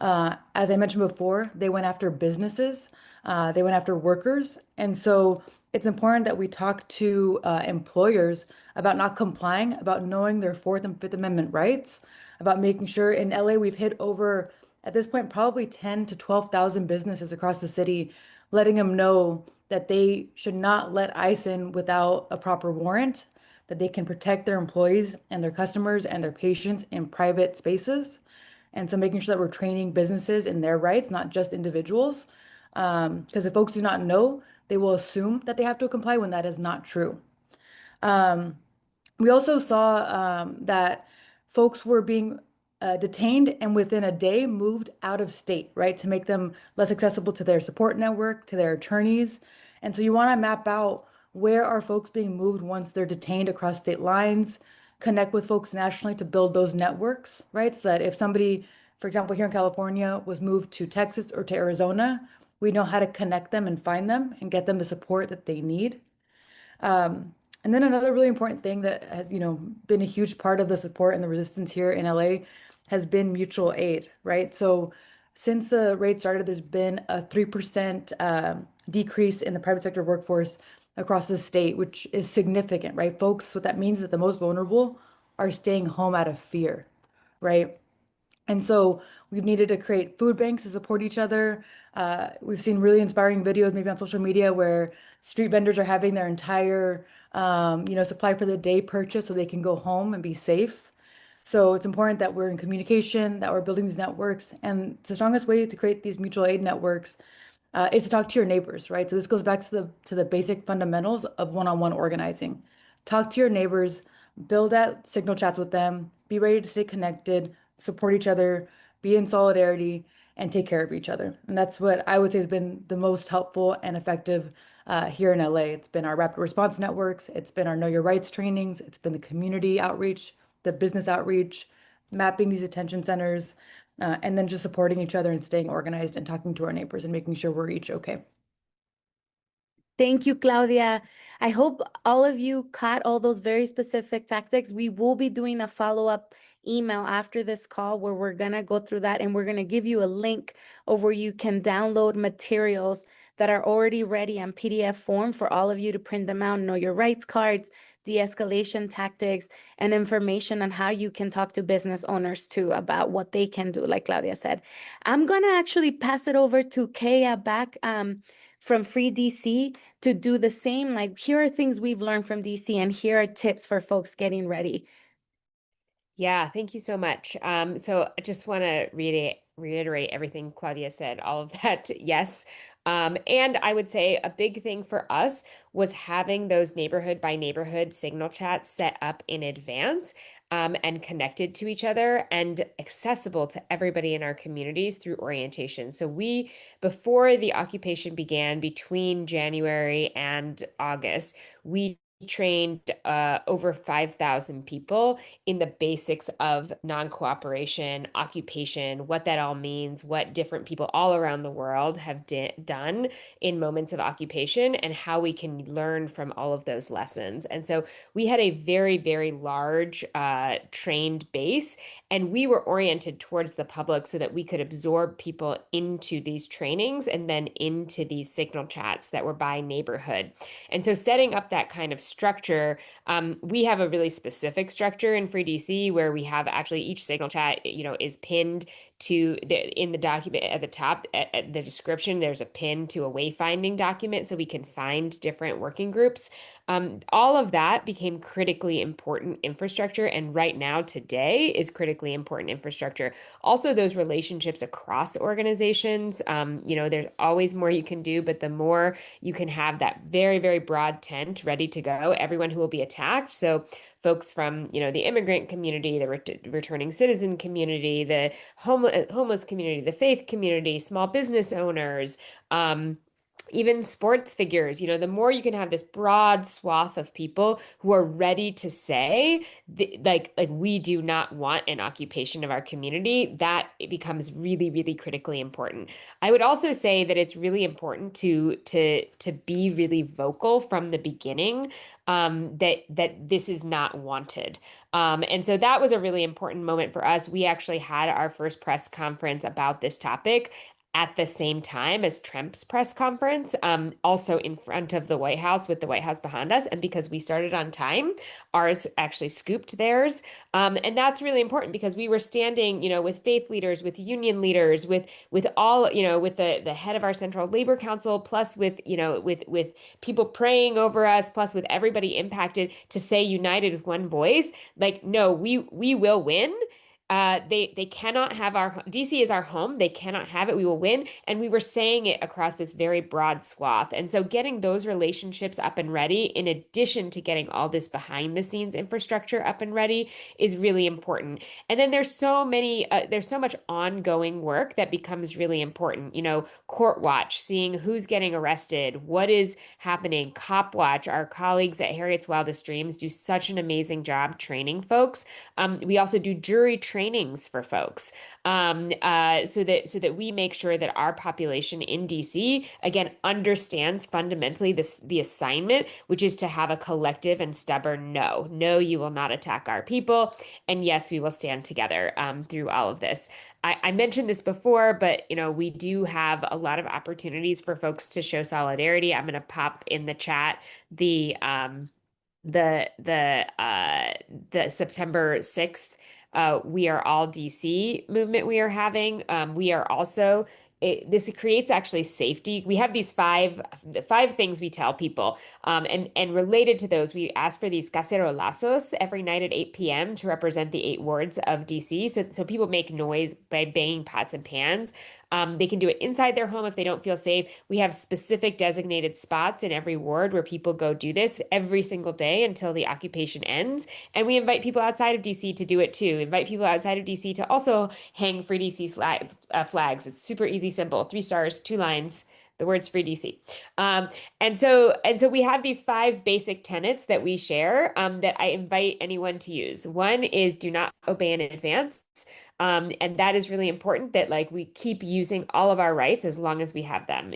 As I mentioned before, they went after businesses, they went after workers. And so it's important that we talk to employers about not complying, about knowing their Fourth and Fifth Amendment rights, about making sure in LA we've hit over, at this point, probably 10 to 12,000 businesses across the city, letting them know that they should not let ICE in without a proper warrant, that they can protect their employees and their customers and their patients in private spaces. And so making sure that we're training businesses in their rights, not just individuals. Because if folks do not know, they will assume that they have to comply when that is not true. We also saw that folks were being detained and within a day moved out of state, right, to make them less accessible to their support network, to their attorneys. And so you want to map out where are folks being moved once they're detained across state lines, connect with folks nationally to build those networks, right? So that if somebody, for example, here in California was moved to Texas or to Arizona, we know how to connect them and find them and get them the support that they need. And then another really important thing that has, been a huge part of the support and the resistance here in LA has been mutual aid, right? So since the raid started, there's been a 3% decrease in the private sector workforce across the state, which is significant, right? Folks, what that means is that the most vulnerable are staying home out of fear, right? And so we've needed to create food banks to support each other. We've seen really inspiring videos, maybe on social media, where street vendors are having their entire, supply for the day purchased so they can go home and be safe. So it's important that we're in communication, that we're building these networks, and the strongest way to create these mutual aid networks is to talk to your neighbors, right? So this goes back to the basic fundamentals of one-on-one organizing. Talk to your neighbors, build that signal chats with them, be ready to stay connected, support each other, be in solidarity, and take care of each other. And that's what I would say has been the most helpful and effective here in LA. It's been our rapid response networks, it's been our Know Your Rights trainings, it's been the community outreach, the business outreach, mapping these attention centers, and then just supporting each other and staying organized and talking to our neighbors and making sure we're each okay. Thank you, Claudia. I hope all of you caught all those very specific tactics. We will be doing a follow-up email after this call where we're going to go through that, and we're going to give you a link of where you can download materials that are already ready on PDF form for all of you to print them out, know your rights cards, de-escalation tactics, and information on how you can talk to business owners too about what they can do, like Claudia said. I'm going to actually pass it over to Kaya back from Free DC to do the same. Like, here are things we've learned from DC, and here are tips for folks getting ready. Yeah, thank you so much. So I just want to reiterate everything Claudia said, all of that, yes. And I would say a big thing for us was having those neighborhood by neighborhood signal chats set up in advance, and connected to each other and accessible to everybody in our communities through orientation. So before the occupation began between January and August, we trained over 5,000 people in the basics of non-cooperation, occupation, what that all means, what different people all around the world have done in moments of occupation, and how we can learn from all of those lessons. And so we had a very, very large trained base, and we were oriented towards the public so that we could absorb people into these trainings and then into these signal chats that were by neighborhood. And so setting up that kind of structure, we have a really specific structure in Free DC where we have actually each signal chat, is pinned in the document at the top, at the description, there's a pin to a wayfinding document so we can find different working groups. All of that became critically important infrastructure, and right now, today, is critically important infrastructure. Also, those relationships across organizations, there's always more you can do, but the more you can have that very, very broad tent ready to go, everyone who will be attacked. So folks from, the immigrant community, the returning citizen community, the homeless community, the faith community, small business owners, even sports figures, the more you can have this broad swath of people who are ready to say, like we do not want an occupation of our community, that it becomes really, really critically important. I would also say that it's really important to be really vocal from the beginning, that this is not wanted. And so that was a really important moment for us. We actually had our first press conference about this topic at the same time as Trump's press conference, also in front of the White House with the White House behind us. And because we started on time, ours actually scooped theirs. And that's really important because we were standing, with faith leaders, with union leaders, with all, with the head of our Central Labor Council, plus with people praying over us, plus with everybody impacted, to say united with one voice, like, no, we will win. They cannot have our DC is our home. They cannot have it. We will win. And we were saying it across this very broad swath. And so getting those relationships up and ready, in addition to getting all this behind the scenes infrastructure up and ready, is really important. And then there's so much ongoing work that becomes really important. Court watch, seeing who's getting arrested, what is happening. Cop watch, our colleagues at Harriet's Wildest Dreams do such an amazing job training folks. We also do jury trainings for folks, so that we make sure that our population in DC, again, understands fundamentally the assignment, which is to have a collective and stubborn no. No, you will not attack our people. And yes, we will stand together through all of this. I mentioned this before, but we do have a lot of opportunities for folks to show solidarity. I'm going to pop in the chat the September 6th We Are All DC movement we are having. We are also this creates actually safety. We have these five things we tell people, and related to those, we ask for these cacerolazos every night at 8 p.m. to represent the 8 wards of DC. So people make noise by banging pots and pans. They can do it inside their home if they don't feel safe. We have specific designated spots in every ward where people go do this every single day until the occupation ends. And we invite people outside of DC to do it too. Invite people outside of DC to also hang free DC flags. It's super easy, simple. 3 stars, 2 lines. The words free DC. And so we have these 5 basic tenets that we share, that I invite anyone to use. One is do not obey in advance. And that is really important that like we keep using all of our rights as long as we have them,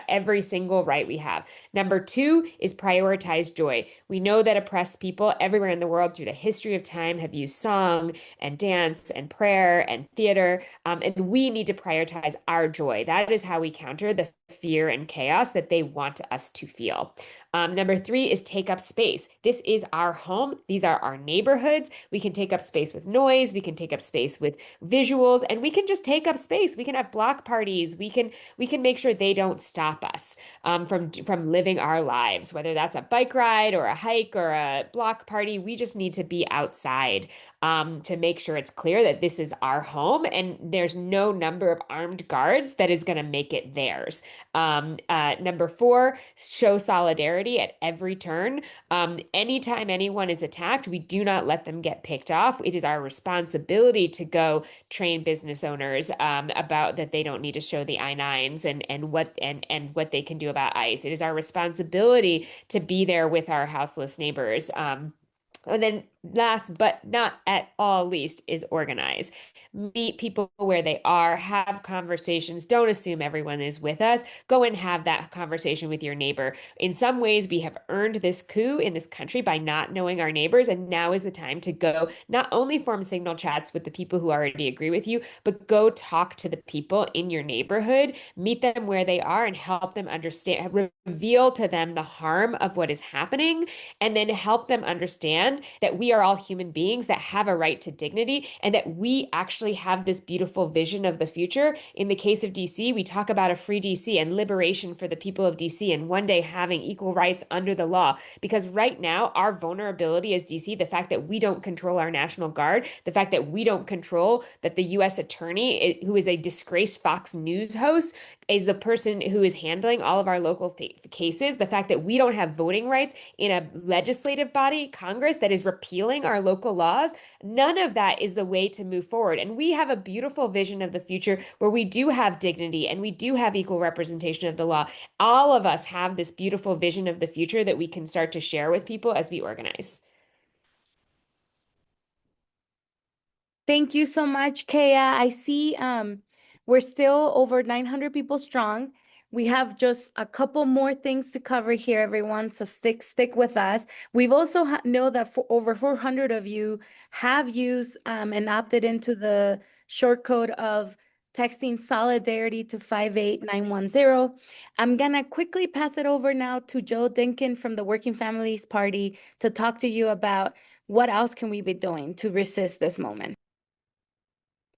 every single right we have. Number 2 is prioritize joy. We know that oppressed people everywhere in the world through the history of time have used song and dance and prayer and theater. And we need to prioritize our joy. That is how we counter the fear and chaos that they want us to feel. Number 3 is take up space. This is our home. These are our neighborhoods. We can take up space with noise. We can take up space with visuals, and we can just take up space. We can have block parties. We can make sure they don't stop us from living our lives, whether that's a bike ride or a hike or a block party. We just need to be outside to make sure it's clear that this is our home and there's no number of armed guards that is going to make it theirs. Number 4, show solidarity at every turn. Anytime anyone is attacked, we do not let them get picked off. It is our responsibility to go train business owners about that they don't need to show the I-9s and what they can do about ICE. It is our responsibility to be there with our houseless neighbors. And then last but not at all least is organize. Meet people where they are, have conversations. Don't assume everyone is with us. Go and have that conversation with your neighbor. In some ways, we have earned this coup in this country by not knowing our neighbors. And now is the time to go not only form signal chats with the people who already agree with you, but go talk to the people in your neighborhood, meet them where they are and help them understand, reveal to them the harm of what is happening, and then help them understand that we are all human beings that have a right to dignity and that we actually have this beautiful vision of the future. In the case of DC, we talk about a free DC and liberation for the people of DC and one day having equal rights under the law. Because right now, our vulnerability as DC, the fact that we don't control our National Guard, the fact that we don't control that the US attorney, who is a disgraced Fox News host, is the person who is handling all of our local cases, the fact that we don't have voting rights in a legislative body, Congress, that is repealing our local laws, none of that is the way to move forward. And we have a beautiful vision of the future where we do have dignity and we do have equal representation of the law. All of us have this beautiful vision of the future that we can start to share with people as we organize. Thank you so much, Kea. I see we're still over 900 people strong. We have just a couple more things to cover here, everyone. So stick with us. We've also know that for over 400 of you have used and opted into the short code of texting solidarity to 58910. I'm gonna quickly pass it over now to Joe Dinkin from the Working Families Party to talk to you about what else can we be doing to resist this moment.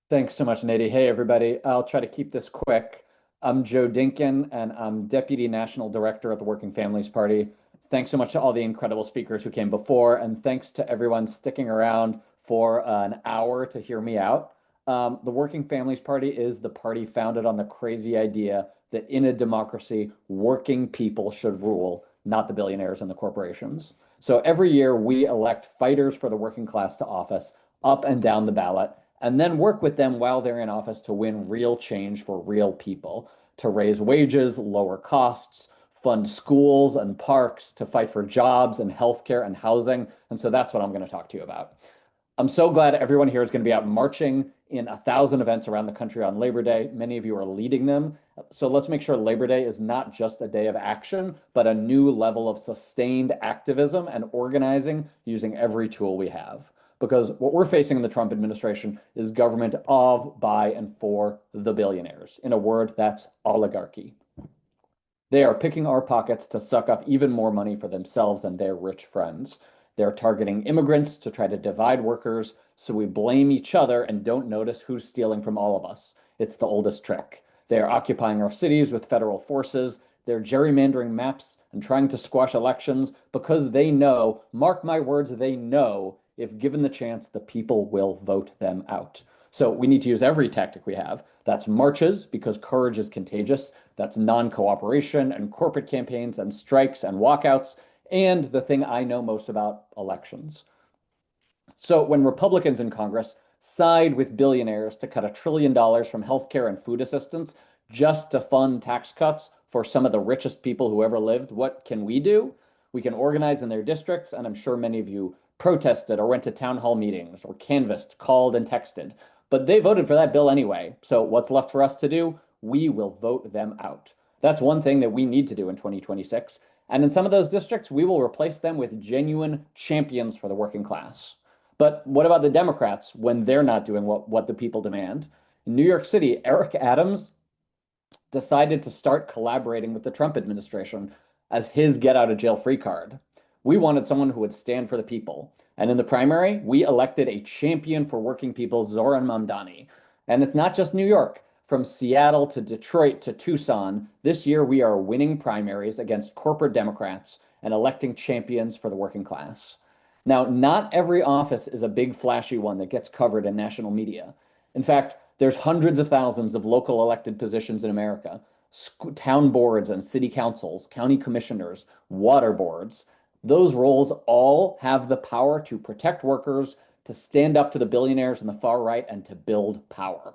Thanks so much, Nady. Hey, everybody. I'll try to keep this quick. I'm Joe Dinkin, and I'm Deputy National Director at the Working Families Party. Thanks so much to all the incredible speakers who came before, and thanks to everyone sticking around for an hour to hear me out. The Working Families Party is the party founded on the crazy idea that in a democracy, working people should rule, not the billionaires and the corporations. So every year, we elect fighters for the working class to office up and down the ballot, and then work with them while they're in office to win real change for real people, to raise wages, lower costs, fund schools and parks, to fight for jobs and healthcare and housing. And so that's what I'm going to talk to you about. I'm so glad everyone here is going to be out marching in 1,000 events around the country on Labor Day. Many of you are leading them. So let's make sure Labor Day is not just a day of action, but a new level of sustained activism and organizing using every tool we have. Because what we're facing in the Trump administration is government of, by, and for the billionaires. In a word, that's oligarchy. They are picking our pockets to suck up even more money for themselves and their rich friends. They're targeting immigrants to try to divide workers, so we blame each other and don't notice who's stealing from all of us. It's the oldest trick. They are occupying our cities with federal forces. They're gerrymandering maps and trying to squash elections because they know, mark my words, they know if given the chance, the people will vote them out. So we need to use every tactic we have. That's marches, because courage is contagious. That's non-cooperation and corporate campaigns and strikes and walkouts. And the thing I know most about, elections. So when Republicans in Congress side with billionaires to cut $1 trillion from healthcare and food assistance just to fund tax cuts for some of the richest people who ever lived, what can we do? We can organize in their districts, and I'm sure many of you protested or went to town hall meetings or canvassed, called, and texted. But they voted for that bill anyway. So what's left for us to do? We will vote them out. That's one thing that we need to do in 2026. And in some of those districts, we will replace them with genuine champions for the working class. But what about the Democrats when they're not doing what the people demand? In New York City, Eric Adams decided to start collaborating with the Trump administration as his get out of jail free card. We wanted someone who would stand for the people. And in the primary, we elected a champion for working people, Zoran Mamdani. And it's not just New York. From Seattle to Detroit to Tucson, this year we are winning primaries against corporate Democrats and electing champions for the working class. Now, not every office is a big flashy one that gets covered in national media. In fact, there's hundreds of thousands of local elected positions in America, town boards and city councils, county commissioners, water boards. Those roles all have the power to protect workers, to stand up to the billionaires in the far right, and to build power.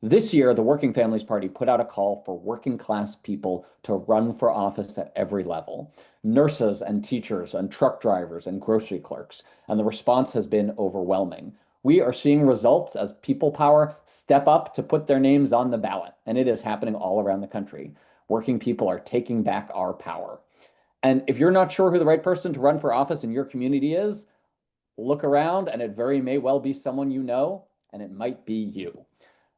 This year, the Working Families Party put out a call for working class people to run for office at every level. Nurses and teachers and truck drivers and grocery clerks, and the response has been overwhelming. We are seeing results as people power step up to put their names on the ballot, and it is happening all around the country. Working people are taking back our power. And if you're not sure who the right person to run for office in your community is, look around, and it very may well be someone you know, and it might be you.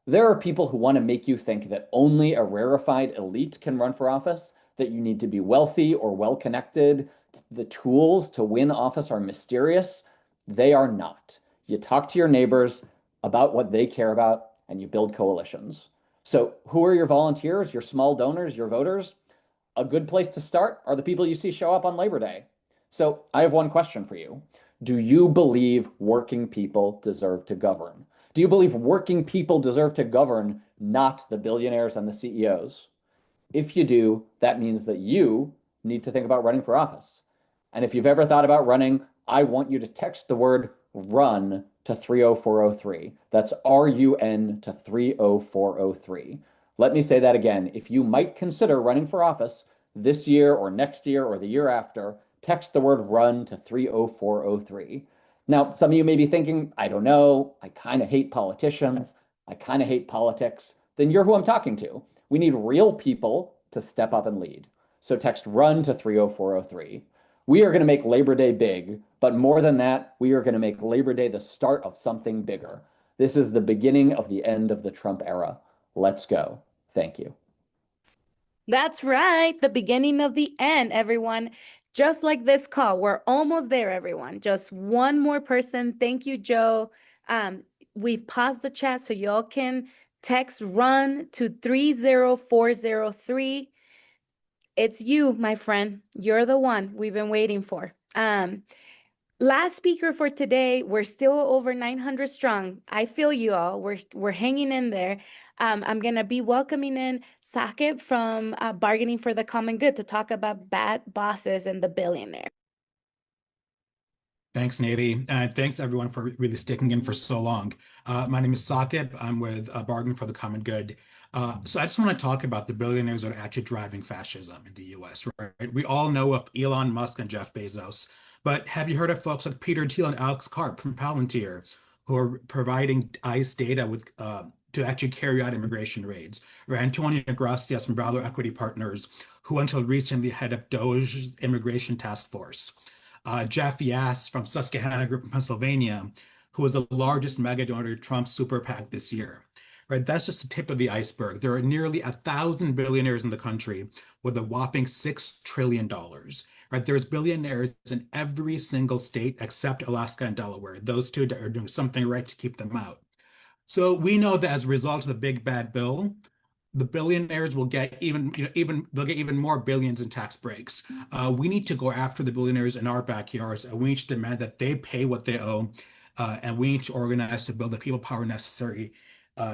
There are people who want to make you think that only a rarefied elite can run for office, that you need to be wealthy or well-connected. The tools to win office are mysterious. They are not. You talk to your neighbors about what they care about, and you build coalitions. So who are your volunteers, your small donors, your voters? A good place to start are the people you see show up on Labor Day. So I have one question for you. Do you believe working people deserve to govern? Do you believe working people deserve to govern, not the billionaires and the CEOs? If you do, that means that you need to think about running for office. And if you've ever thought about running, I want you to text the word RUN to 30403. That's RUN to 30403. Let me say that again. If you might consider running for office this year or next year or the year after, text the word RUN to 30403. Now, some of you may be thinking, I don't know, I kind of hate politicians, I kind of hate politics. Then you're who I'm talking to. We need real people to step up and lead. So text RUN to 30403. We are going to make Labor Day big, but more than that, we are going to make Labor Day the start of something bigger. This is the beginning of the end of the Trump era. Let's go. Thank you. That's right. The beginning of the end, everyone. Just like this call, we're almost there, everyone. Just one more person. Thank you, Joe. We've paused the chat so y'all can text RUN to 30403. It's you, my friend. You're the one we've been waiting for. Last speaker for today. We're still over 900 strong. I feel you all. We're hanging in there. I'm gonna be welcoming in Sakib from Bargaining for the Common Good to talk about bad bosses and the billionaire. Thanks, Nady. And thanks everyone for really sticking in for so long. My name is Sakib. I'm with Bargaining for the Common Good. So I just want to talk about the billionaires that are actually driving fascism in the US, right? We all know of Elon Musk and Jeff Bezos, but have you heard of folks like Peter Thiel and Alex Karp from Palantir, who are providing ICE data with to actually carry out immigration raids, or Antonio Gracias from Valor Equity Partners, who until recently head up DOJ's immigration task force. Jeff Yass from Susquehanna Group in Pennsylvania, who was the largest mega donor to Trump's super PAC this year. right? That's just the tip of the iceberg. There are nearly 1,000 billionaires in the country with a whopping $6 trillion, right? There's billionaires in every single state except Alaska and Delaware. Those two are doing something right to keep them out. So we know that as a result of the big bad bill, the billionaires will get they'll get even more billions in tax breaks. We need to go after the billionaires in our backyards, and we need to demand that they pay what they owe, and we need to organize to build the people power necessary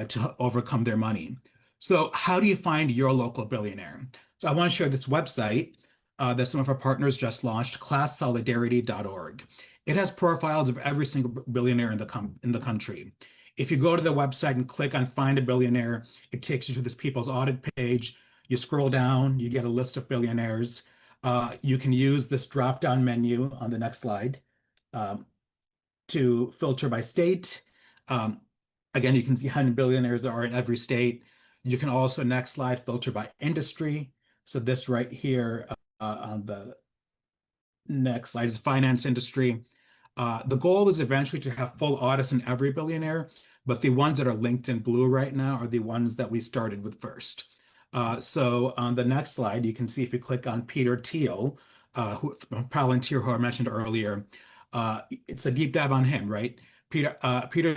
to overcome their money. So, how do you find your local billionaire? So, I want to share this website that some of our partners just launched, classsolidarity.org. It has profiles of every single billionaire in the country. If you go to the website and click on Find a Billionaire, it takes you to this people's audit page. You scroll down, you get a list of billionaires. You can use this drop-down menu on the next slide um, to filter by state. Um, Again, you can see how many billionaires there are in every state. You can also, next slide, filter by industry. So this right here on the next slide is finance industry. The goal is eventually to have full audits in every billionaire, but the ones that are linked in blue right now are the ones that we started with first. So on the next slide, you can see if you click on Peter Thiel, Palantir, who I mentioned earlier, it's a deep dive on him, right? Peter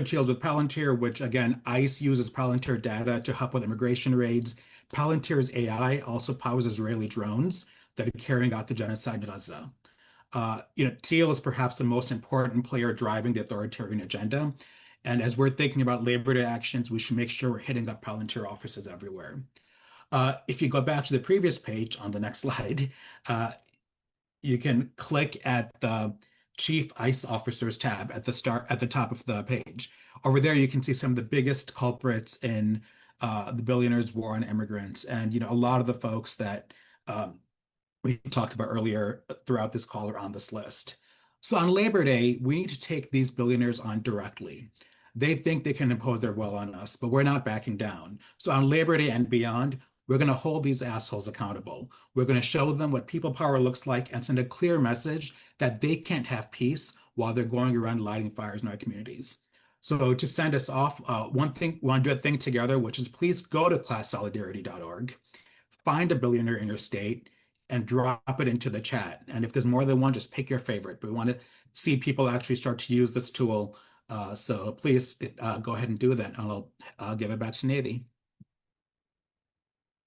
Thiel's with Palantir, which again, ICE uses Palantir data to help with immigration raids. Palantir's AI also powers Israeli drones that are carrying out the genocide in Gaza. Thiel is perhaps the most important player driving the authoritarian agenda. And as we're thinking about Labor Day actions, we should make sure we're hitting up Palantir offices everywhere. If you go back to the previous page on the next slide, you can click at the Chief ICE Officers tab at the top of the page. Over there, you can see some of the biggest culprits in the billionaires' war on immigrants, and a lot of the folks that we talked about earlier throughout this call are on this list. So on Labor Day, we need to take these billionaires on directly. They think they can impose their will on us, but we're not backing down. So on Labor Day and beyond, we're going to hold these assholes accountable. We're going to show them what people power looks like and send a clear message that they can't have peace while they're going around lighting fires in our communities. So to send us off, one thing, we want to do a thing together, which is please go to classsolidarity.org, find a billionaire in your state, and drop it into the chat. And if there's more than one, just pick your favorite. But we want to see people actually start to use this tool. So please go ahead and do that. And I'll give it back to Navy.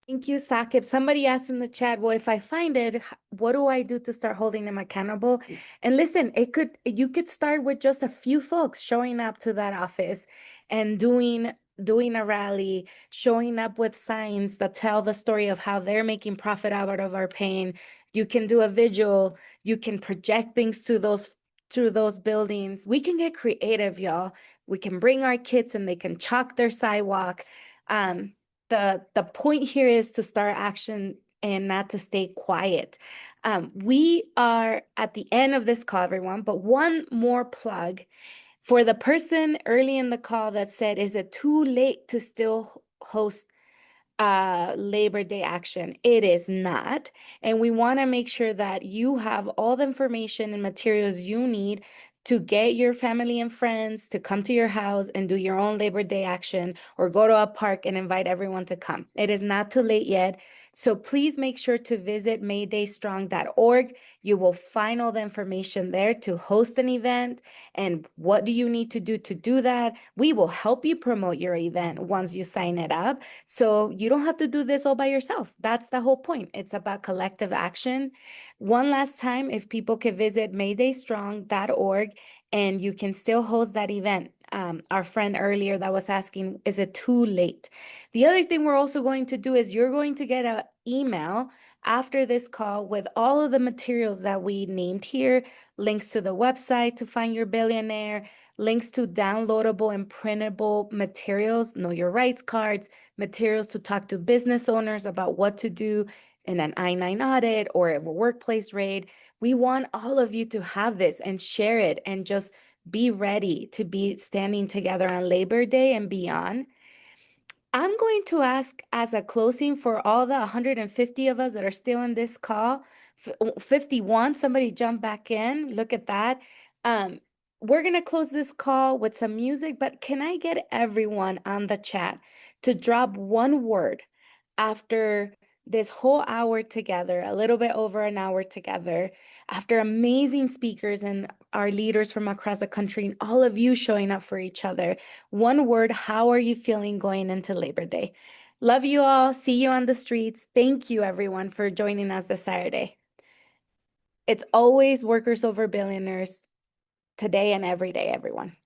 Thank you, Sakib. Somebody asked in the chat, well, if I find it, what do I do to start holding them accountable? And listen, you could start with just a few folks showing up to that office and doing a rally, showing up with signs that tell the story of how they're making profit out of our pain. You can do a visual, you can project things to those buildings. We can get creative, y'all. We can bring our kids and they can chalk their sidewalk. The point here is to start action and not to stay quiet. We are at the end of this call, everyone, but one more plug for the person early in the call that said, is it too late to still host Labor Day action? It is not. And we want to make sure that you have all the information and materials you need to get your family and friends to come to your house and do your own Labor Day action, or go to a park and invite everyone to come. It is not too late yet. So please make sure to visit maydaystrong.org. You will find all the information there to host an event and what do you need to do that. We will help you promote your event once you sign it up. So you don't have to do this all by yourself. That's the whole point. It's about collective action. One last time, if people could visit maydaystrong.org and you can still host that event. Our friend earlier that was asking, is it too late? The other thing we're also going to do is you're going to get an email after this call with all of the materials that we named here, links to the website to find your billionaire, links to downloadable and printable materials, know your rights cards, materials to talk to business owners about what to do in an I-9 audit or a workplace raid. We want all of you to have this and share it and just be ready to be standing together on Labor Day and beyond. I'm going to ask as a closing for all the 150 of us that are still in this call, 51, somebody jump back in, look at that. we're going to close this call with some music, but can I get everyone on the chat to drop one word after this whole hour together, a little bit over an hour together, after amazing speakers and our leaders from across the country, and all of you showing up for each other? One word, how are you feeling going into Labor Day? Love you all. See you on the streets. Thank you, everyone, for joining us this Saturday. It's always workers over billionaires, today and every day, everyone.